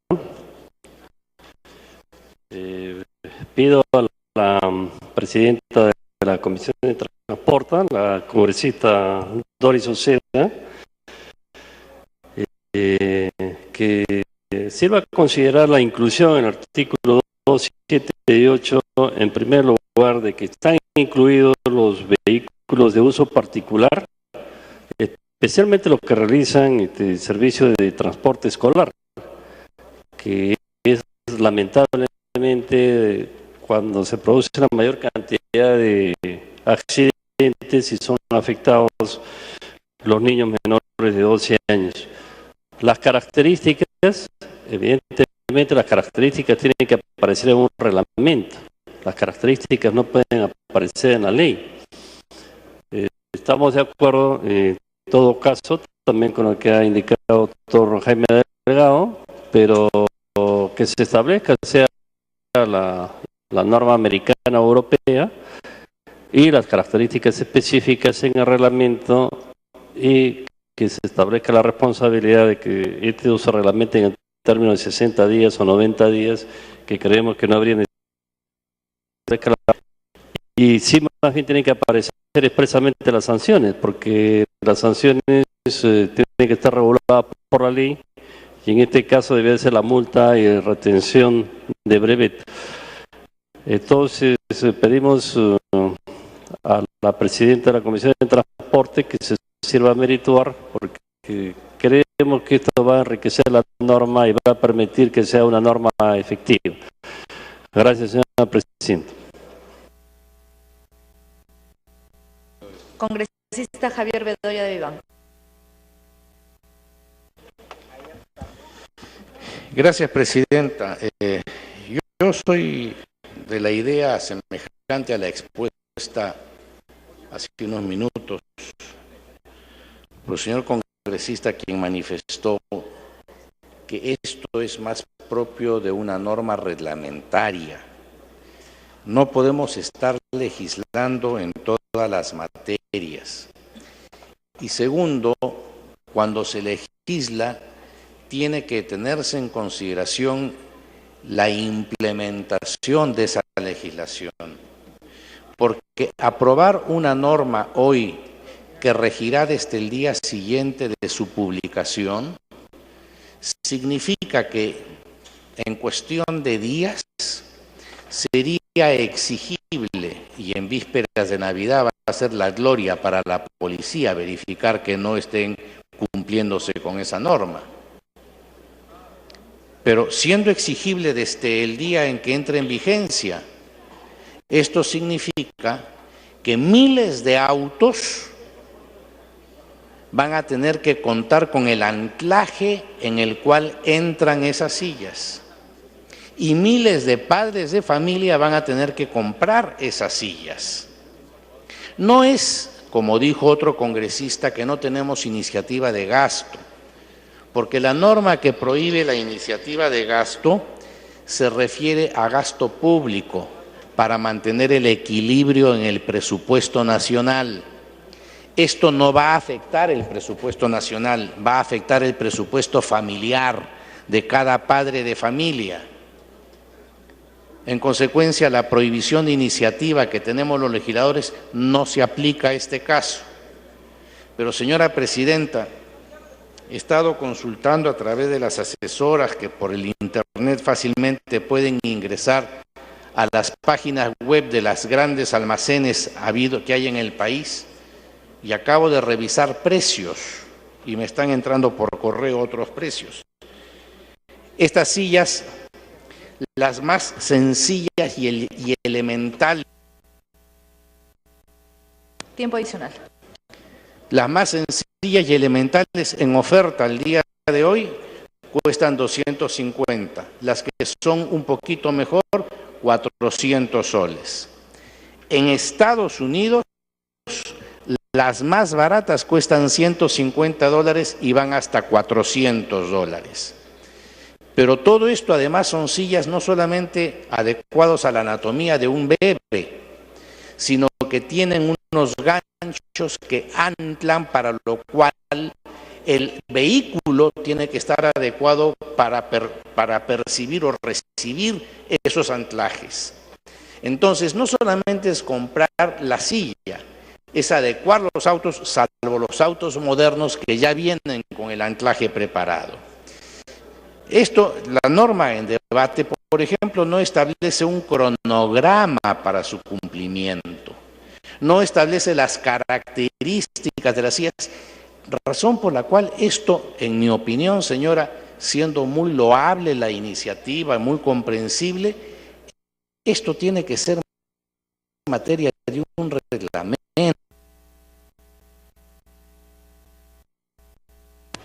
Speaker 15: Pido a la presidenta de la Comisión de Transporte, la congresista Doris Uceda, que sirva a considerar la inclusión en el artículo 2, 7 y 8, en primer lugar, de que están incluidos los vehículos de uso particular, especialmente los que realizan servicio de transporte escolar, que es lamentablemente cuando se produce la mayor cantidad de accidentes y son afectados los niños menores de 12 años. Las características, evidentemente las características tienen que aparecer en un reglamento, las características no pueden aparecer en la ley. Estamos de acuerdo en todo caso también con lo que ha indicado el doctor Jaime Delgado, pero que se establezca sea la norma americana o europea y las características específicas en el reglamento, y que se establezca la responsabilidad de que este se reglamente en términos de 60 días o 90 días, que creemos que no habría necesidad. Y sí, más bien tienen que aparecer expresamente las sanciones, porque las sanciones tienen que estar reguladas por la ley, y en este caso debe ser la multa y retención de brevet. Entonces pedimos a la presidenta de la Comisión de Transporte que se sirva a merituar, porque creemos que esto va a enriquecer la norma y va a permitir que sea una norma efectiva. Gracias, señora presidenta.
Speaker 2: Congresista Javier Bedoya de Vivanco.
Speaker 16: Gracias, presidenta. Yo soy de la idea semejante a la expuesta hace unos minutos por el señor congresista, quien manifestó que esto es más propio de una norma reglamentaria. No podemos estar legislando en todas las materias. Y segundo, cuando se legisla, tiene que tenerse en consideración la implementación de esa legislación. Porque aprobar una norma hoy que regirá desde el día siguiente de su publicación significa que en cuestión de días sería exigible, y en vísperas de Navidad va a ser la gloria para la policía verificar que no estén cumpliéndose con esa norma. Pero siendo exigible desde el día en que entre en vigencia, esto significa que miles de autos van a tener que contar con el anclaje en el cual entran esas sillas. Y miles de padres de familia van a tener que comprar esas sillas. No es, como dijo otro congresista, que no tenemos iniciativa de gasto, porque la norma que prohíbe la iniciativa de gasto se refiere a gasto público para mantener el equilibrio en el presupuesto nacional. Esto no va a afectar el presupuesto nacional, va a afectar el presupuesto familiar de cada padre de familia. En consecuencia, la prohibición de iniciativa que tenemos los legisladores no se aplica a este caso. Pero, señora presidenta, he estado consultando a través de las asesoras que por el internet fácilmente pueden ingresar a las páginas web de las grandes almacenes que hay en el país, y acabo de revisar precios y me están entrando por correo otros precios. Estas sillas, las más sencillas y elementales.
Speaker 2: Tiempo adicional.
Speaker 16: Las más sencillas y elementales en oferta al día de hoy cuestan 250. Las que son un poquito mejor, 400 soles. En Estados Unidos, las más baratas cuestan $150 y van hasta $400. Pero todo esto además son sillas no solamente adecuados a la anatomía de un bebé, sino que tienen unos ganchos que anclan, para lo cual el vehículo tiene que estar adecuado para percibir o recibir esos anclajes. Entonces, no solamente es comprar la silla, es adecuar los autos, salvo los autos modernos que ya vienen con el anclaje preparado. Esto, la norma en debate, por ejemplo, no establece un cronograma para su cumplimiento, no establece las características de las sillas, razón por la cual esto, en mi opinión, señora, siendo muy loable la iniciativa, muy comprensible, esto tiene que ser materia de un reglamento.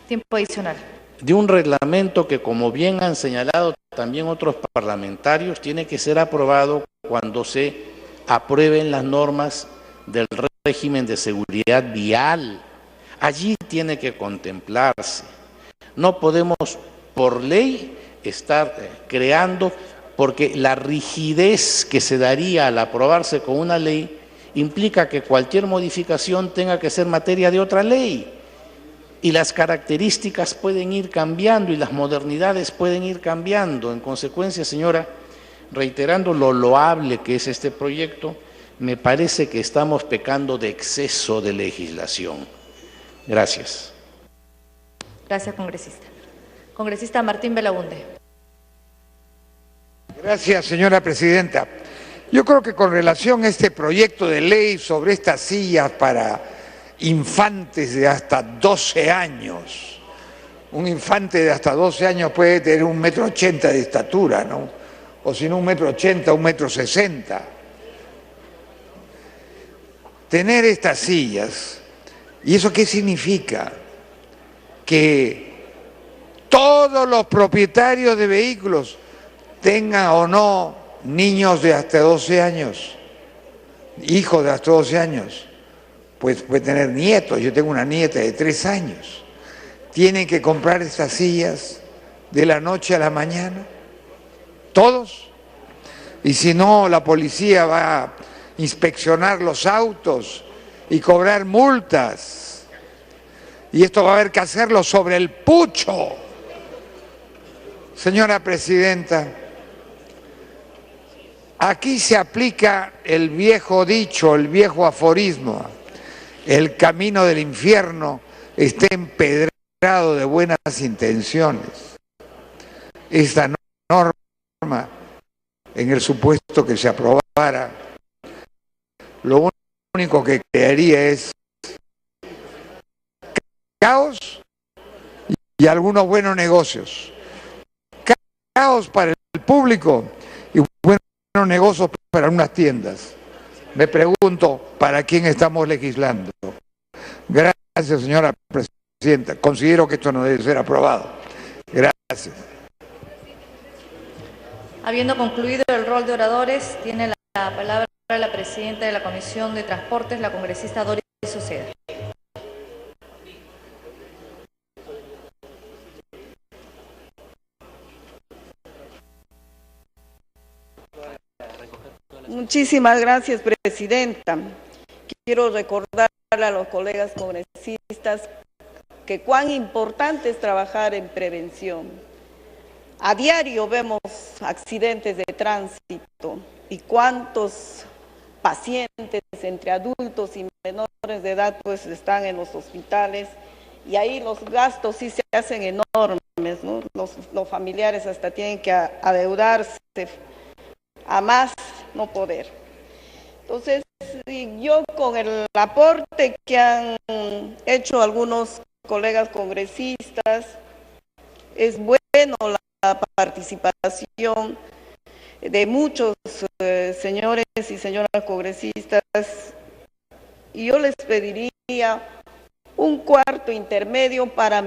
Speaker 2: Tiempo adicional.
Speaker 16: De un reglamento que, como bien han señalado también otros parlamentarios, tiene que ser aprobado cuando se aprueben las normas del régimen de seguridad vial. Allí tiene que contemplarse. No podemos, por ley, estar creando, porque la rigidez que se daría al aprobarse con una ley implica que cualquier modificación tenga que ser materia de otra ley. Y las características pueden ir cambiando y las modernidades pueden ir cambiando. En consecuencia, señora, reiterando lo loable que es este proyecto, me parece que estamos pecando de exceso de legislación. Gracias.
Speaker 2: Gracias, congresista. Congresista Martín Belaunde.
Speaker 17: Gracias, señora presidenta. Yo creo que con relación a este proyecto de ley sobre estas sillas para infantes de hasta 12 años, un infante de hasta 12 años puede tener 1,80 m de estatura, ¿no? O si no 1,80 m, 1,60 m. Tener estas sillas, ¿y eso qué significa? Que todos los propietarios de vehículos tengan o no niños de hasta 12 años, hijos de hasta 12 años, pues puede tener nietos. Yo tengo una nieta de 3 años. ¿Tienen que comprar estas sillas de la noche a la mañana? ¿Todos? Y si no, la policía va a inspeccionar los autos y cobrar multas. Y esto va a haber que hacerlo sobre el pucho. Señora presidenta, aquí se aplica el viejo dicho, el viejo aforismo: el camino del infierno está empedrado de buenas intenciones. Esta norma, en el supuesto que se aprobara, lo único que crearía es caos y algunos buenos negocios. Caos para el público y buenos negocios para unas tiendas. Me pregunto, ¿para quién estamos legislando? Gracias, señora presidenta. Considero que esto no debe ser aprobado. Gracias.
Speaker 2: Habiendo concluido el rol de oradores, tiene la palabra la presidenta de la Comisión de Transportes, la congresista Doris Uceda.
Speaker 3: Muchísimas gracias, presidenta. Quiero recordar a los colegas congresistas que cuán importante es trabajar en prevención. A diario vemos accidentes de tránsito y cuántos pacientes entre adultos y menores de edad pues están en los hospitales, y ahí los gastos sí se hacen enormes, ¿no? Los familiares hasta tienen que adeudarse a más no poder. Entonces, yo con el aporte que han hecho algunos colegas congresistas, es bueno la participación de muchos señores y señoras congresistas, y yo les pediría un cuarto intermedio para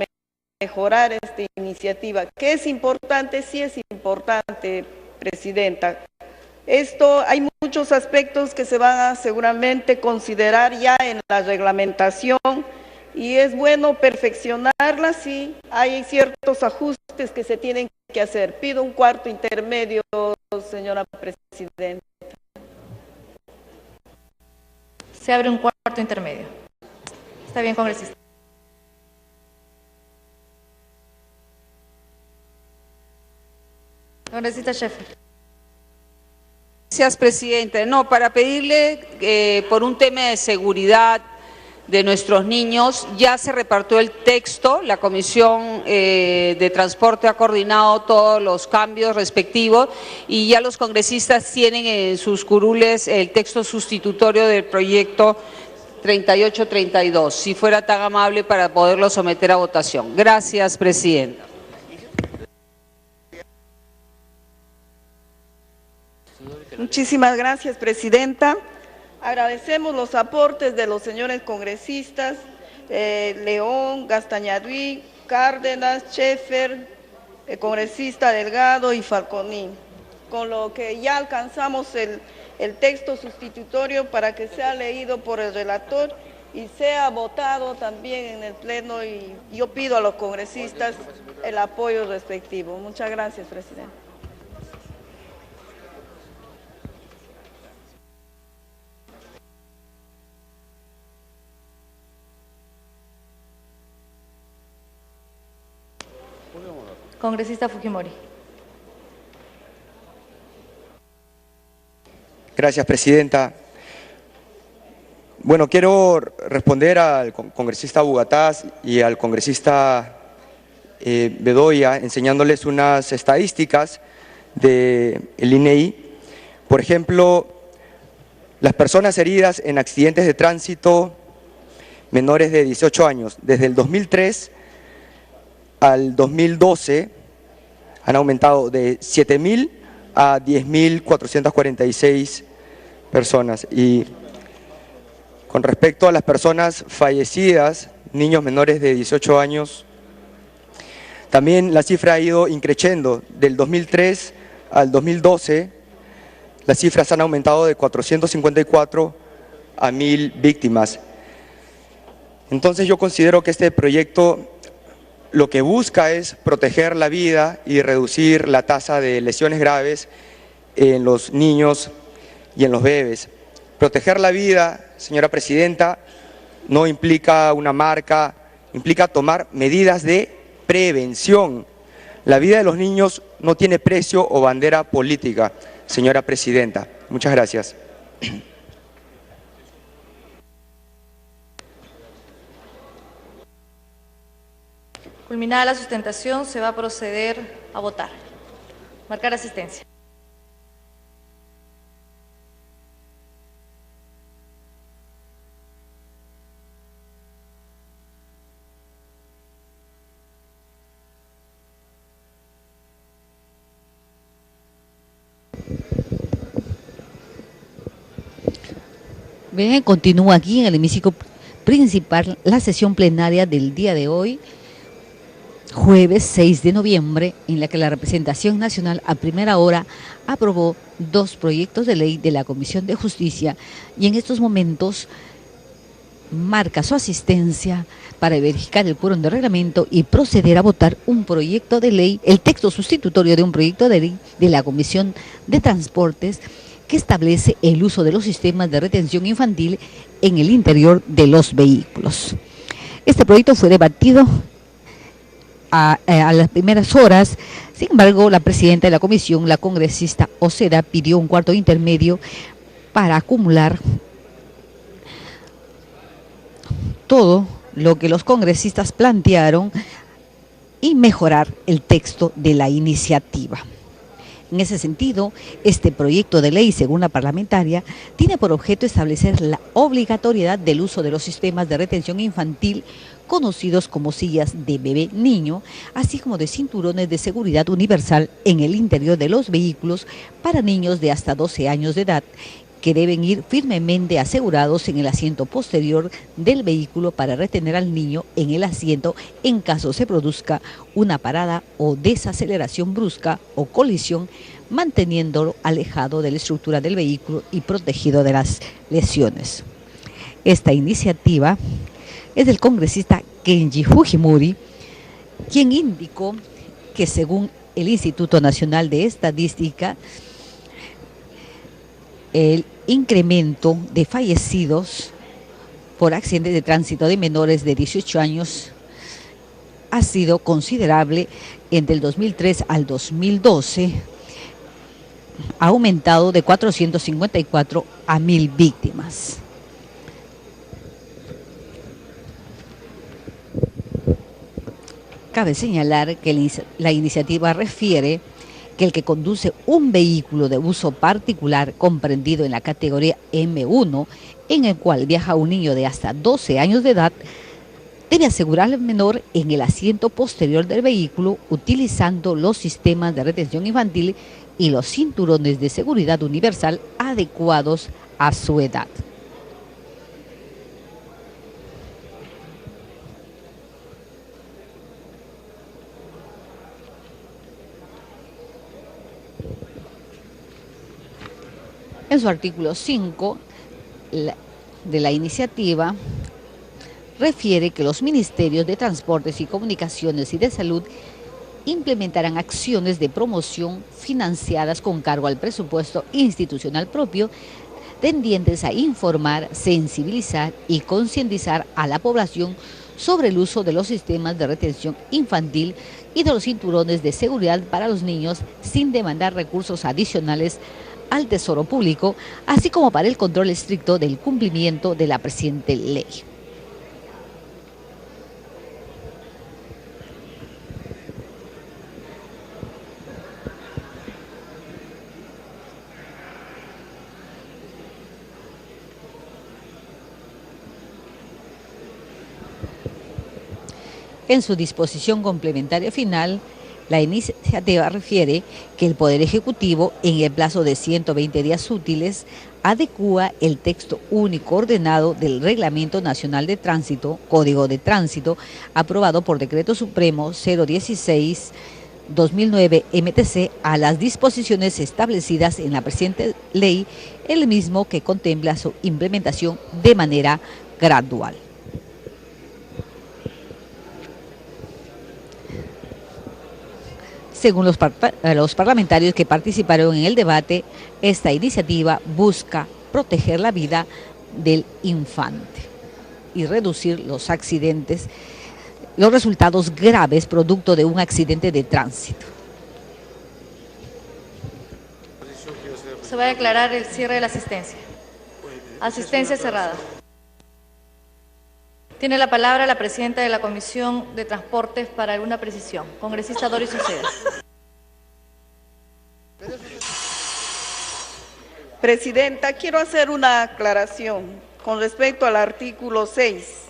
Speaker 3: mejorar esta iniciativa, que es importante, sí es importante, presidenta, Hay muchos aspectos que se van a seguramente considerar ya en la reglamentación y es bueno perfeccionarla si hay ciertos ajustes que se tienen que hacer. Pido un cuarto intermedio, señora presidenta.
Speaker 2: Se abre un cuarto intermedio. Está bien, congresista. Congresista Sheffield.
Speaker 11: Gracias, presidente. No, para pedirle por un tema de seguridad de nuestros niños, ya se repartió el texto, la Comisión de Transporte ha coordinado todos los cambios respectivos y ya los congresistas tienen en sus curules el texto sustitutorio del proyecto 3832, si fuera tan amable para poderlo someter a votación. Gracias, presidenta.
Speaker 3: Muchísimas gracias, presidenta. Agradecemos los aportes de los señores congresistas León, Gastañaduy, Cárdenas, Scheffer, el congresista Delgado y Falconi, con lo que ya alcanzamos el texto sustitutorio para que sea leído por el relator y sea votado también en el Pleno, y yo pido a los congresistas el apoyo respectivo. Muchas gracias, presidente.
Speaker 2: Congresista Fujimori.
Speaker 12: Gracias, presidenta. Bueno, quiero responder al congresista Bugatás y al congresista Bedoya enseñándoles unas estadísticas del INEI. Por ejemplo, las personas heridas en accidentes de tránsito menores de 18 años, desde el 2003 al 2012 han aumentado de 7.000 a 10.446 personas. Y con respecto a las personas fallecidas, niños menores de 18 años, también la cifra ha ido increciendo. Del 2003 al 2012, las cifras han aumentado de 454 a 1.000 víctimas. Entonces yo considero que este proyecto lo que busca es proteger la vida y reducir la tasa de lesiones graves en los niños y en los bebés. Proteger la vida, señora presidenta, no implica una marca, implica tomar medidas de prevención. La vida de los niños no tiene precio o bandera política, señora presidenta. Muchas gracias.
Speaker 2: Culminada la sustentación, se va a proceder a votar. Marcar asistencia.
Speaker 18: Bien, continúa aquí en el hemiciclo principal la sesión plenaria del día de hoy, jueves 6 de noviembre, en la que la representación nacional a primera hora aprobó 2 proyectos de ley de la Comisión de Justicia y en estos momentos marca su asistencia para verificar el quórum de reglamento y proceder a votar un proyecto de ley, el texto sustitutorio de un proyecto de ley de la Comisión de Transportes que establece el uso de los sistemas de retención infantil en el interior de los vehículos. Este proyecto fue debatido a las primeras horas. Sin embargo, la presidenta de la comisión, la congresista Oceda, pidió un cuarto intermedio para acumular todo lo que los congresistas plantearon y mejorar el texto de la iniciativa. En ese sentido, este proyecto de ley, según la parlamentaria, tiene por objeto establecer la obligatoriedad del uso de los sistemas de retención infantil conocidos como sillas de bebé-niño, así como de cinturones de seguridad universal en el interior de los vehículos para niños de hasta 12 años de edad, que deben ir firmemente asegurados en el asiento posterior del vehículo para retener al niño en el asiento en caso se produzca una parada o desaceleración brusca o colisión manteniéndolo alejado de la estructura del vehículo y protegido de las lesiones. Esta iniciativa es del congresista Kenji Fujimori, quien indicó que según el Instituto Nacional de Estadística, el incremento de fallecidos por accidentes de tránsito de menores de 18 años ha sido considerable entre el 2003 al 2012, ha aumentado de 454 a 1.000 víctimas. Cabe señalar que la iniciativa refiere que el que conduce un vehículo de uso particular comprendido en la categoría M1, en el cual viaja un niño de hasta 12 años de edad, debe asegurar al menor en el asiento posterior del vehículo utilizando los sistemas de retención infantil y los cinturones de seguridad universal adecuados a su edad. En su artículo 5 de la iniciativa refiere que los ministerios de Transportes y Comunicaciones y de Salud implementarán acciones de promoción financiadas con cargo al presupuesto institucional propio, tendientes a informar, sensibilizar y concientizar a la población sobre el uso de los sistemas de retención infantil y de los cinturones de seguridad para los niños sin demandar recursos adicionales al Tesoro Público, así como para el control estricto del cumplimiento de la presente ley. En su disposición complementaria final, la iniciativa refiere que el Poder Ejecutivo, en el plazo de 120 días útiles, adecúa el texto único ordenado del Reglamento Nacional de Tránsito, Código de Tránsito, aprobado por Decreto Supremo 016/2009 MTC, a las disposiciones establecidas en la presente ley, el mismo que contempla su implementación de manera gradual. Según los parlamentarios que participaron en el debate, esta iniciativa busca proteger la vida del infante y reducir los accidentes, los resultados graves producto de un accidente de tránsito.
Speaker 2: Se va a declarar el cierre de la asistencia. Asistencia cerrada. Tiene la palabra la presidenta de la Comisión de Transportes para alguna precisión, congresista Doris Uceda.
Speaker 3: Presidenta, quiero hacer una aclaración con respecto al artículo 6.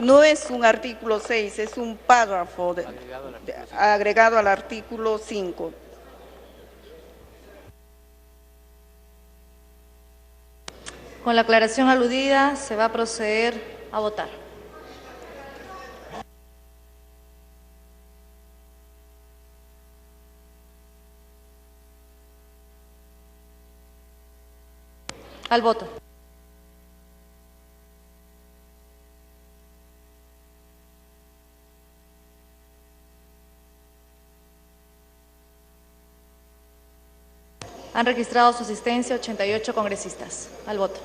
Speaker 3: No es un artículo 6, es un párrafo agregado al artículo 5.
Speaker 2: Con la aclaración aludida, se va a proceder a votar. Al voto. Han registrado su asistencia 88 congresistas. Al voto.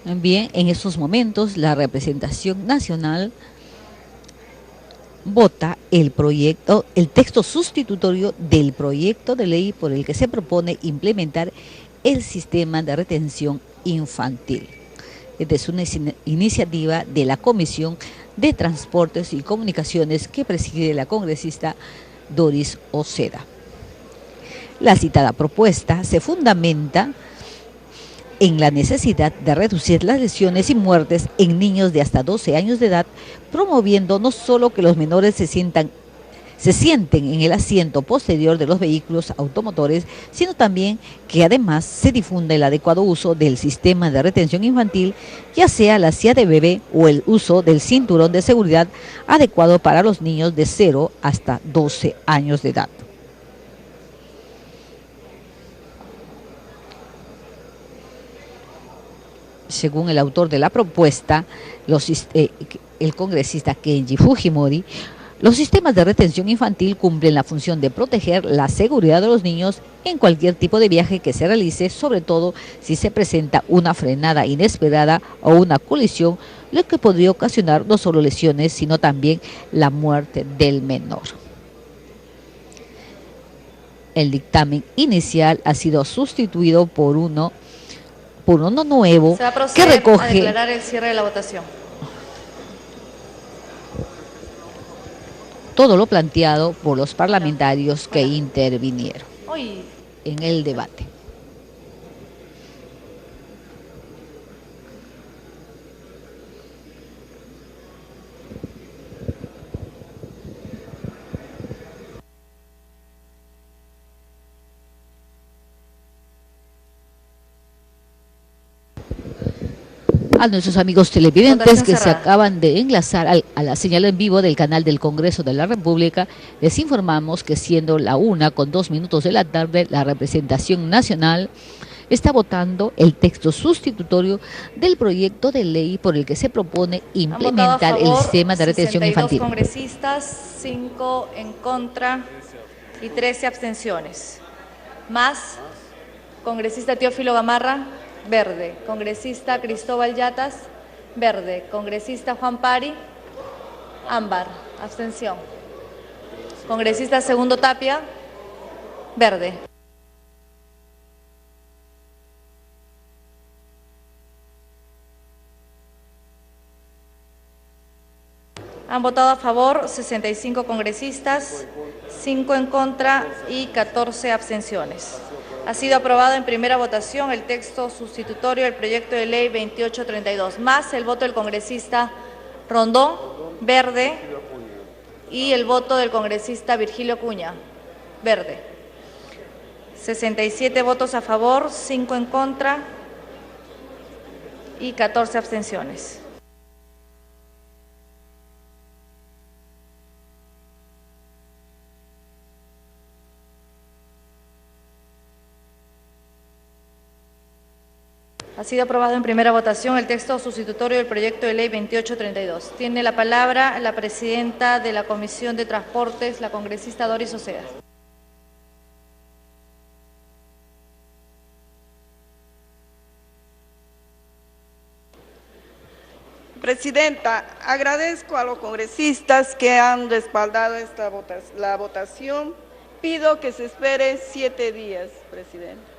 Speaker 18: Bien, en estos momentos la representación nacional vota el texto sustitutorio del proyecto de ley por el que se propone implementar el sistema de retención infantil. Esta es una iniciativa de la Comisión de Transportes y Comunicaciones que preside la congresista Doris Oceda. La citada propuesta se fundamenta en la necesidad de reducir las lesiones y muertes en niños de hasta 12 años de edad, promoviendo no solo que los menores se sienten en el asiento posterior de los vehículos automotores, sino también que además se difunda el adecuado uso del sistema de retención infantil, ya sea la silla de bebé o el uso del cinturón de seguridad adecuado para los niños de 0 hasta 12 años de edad. Según el autor de la propuesta, el congresista Kenji Fujimori, los sistemas de retención infantil cumplen la función de proteger la seguridad de los niños en cualquier tipo de viaje que se realice, sobre todo si se presenta una frenada inesperada o una colisión, lo que podría ocasionar no solo lesiones, sino también la muerte del menor. El dictamen inicial ha sido sustituido por uno nuevo
Speaker 2: Se va a proceder
Speaker 18: que recoge
Speaker 2: a declarar el cierre de la votación.
Speaker 18: todo lo planteado por los parlamentarios que intervinieron en el debate. A nuestros amigos televidentes que se acaban de enlazar a la señal en vivo del canal del Congreso de la República, les informamos que siendo la 1:02 de la tarde, la representación nacional está votando el texto sustitutorio del proyecto de ley por el que se propone implementar el sistema de retención infantil.
Speaker 2: 62 congresistas, 5 en contra y 13 abstenciones. Más, congresista Teófilo Gamarra, verde. Congresista Cristóbal Yatas, verde. Congresista Juan Pari, ámbar, abstención. Congresista Segundo Tapia, verde. Han votado a favor 65 congresistas, 5 en contra y 14 abstenciones. Ha sido aprobado en primera votación el texto sustitutorio del proyecto de ley 2832, más el voto del congresista Rondón, verde, y el voto del congresista Virgilio Cuña, verde. 67 votos a favor, 5 en contra y 14 abstenciones. Ha sido aprobado en primera votación el texto sustitutorio del proyecto de ley 2832. Tiene la palabra la presidenta de la Comisión de Transportes, la congresista Doris Oceda.
Speaker 3: Presidenta, agradezco a los congresistas que han respaldado la votación. Pido que se espere 7 días, Presidenta.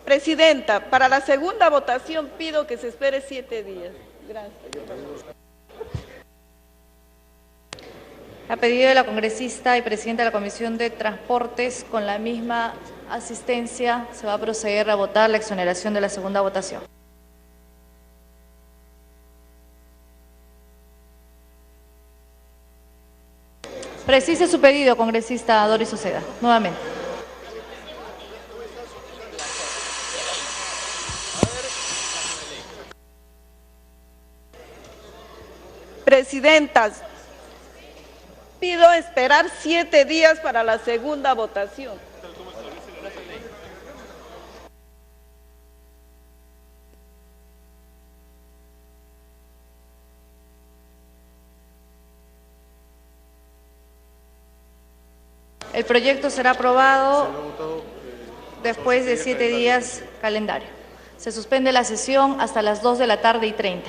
Speaker 3: Presidenta, para la segunda votación pido que se espere 7 días. Gracias.
Speaker 2: A pedido de la congresista y presidenta de la Comisión de Transportes, con la misma asistencia, se va a proceder a votar la exoneración de la segunda votación. Precise su pedido, congresista Doris Oceda, nuevamente.
Speaker 3: Presidenta, pido esperar 7 días para la segunda votación.
Speaker 2: El proyecto será aprobado después de 7 días calendario. Se suspende la sesión hasta las 2 de la tarde y 30.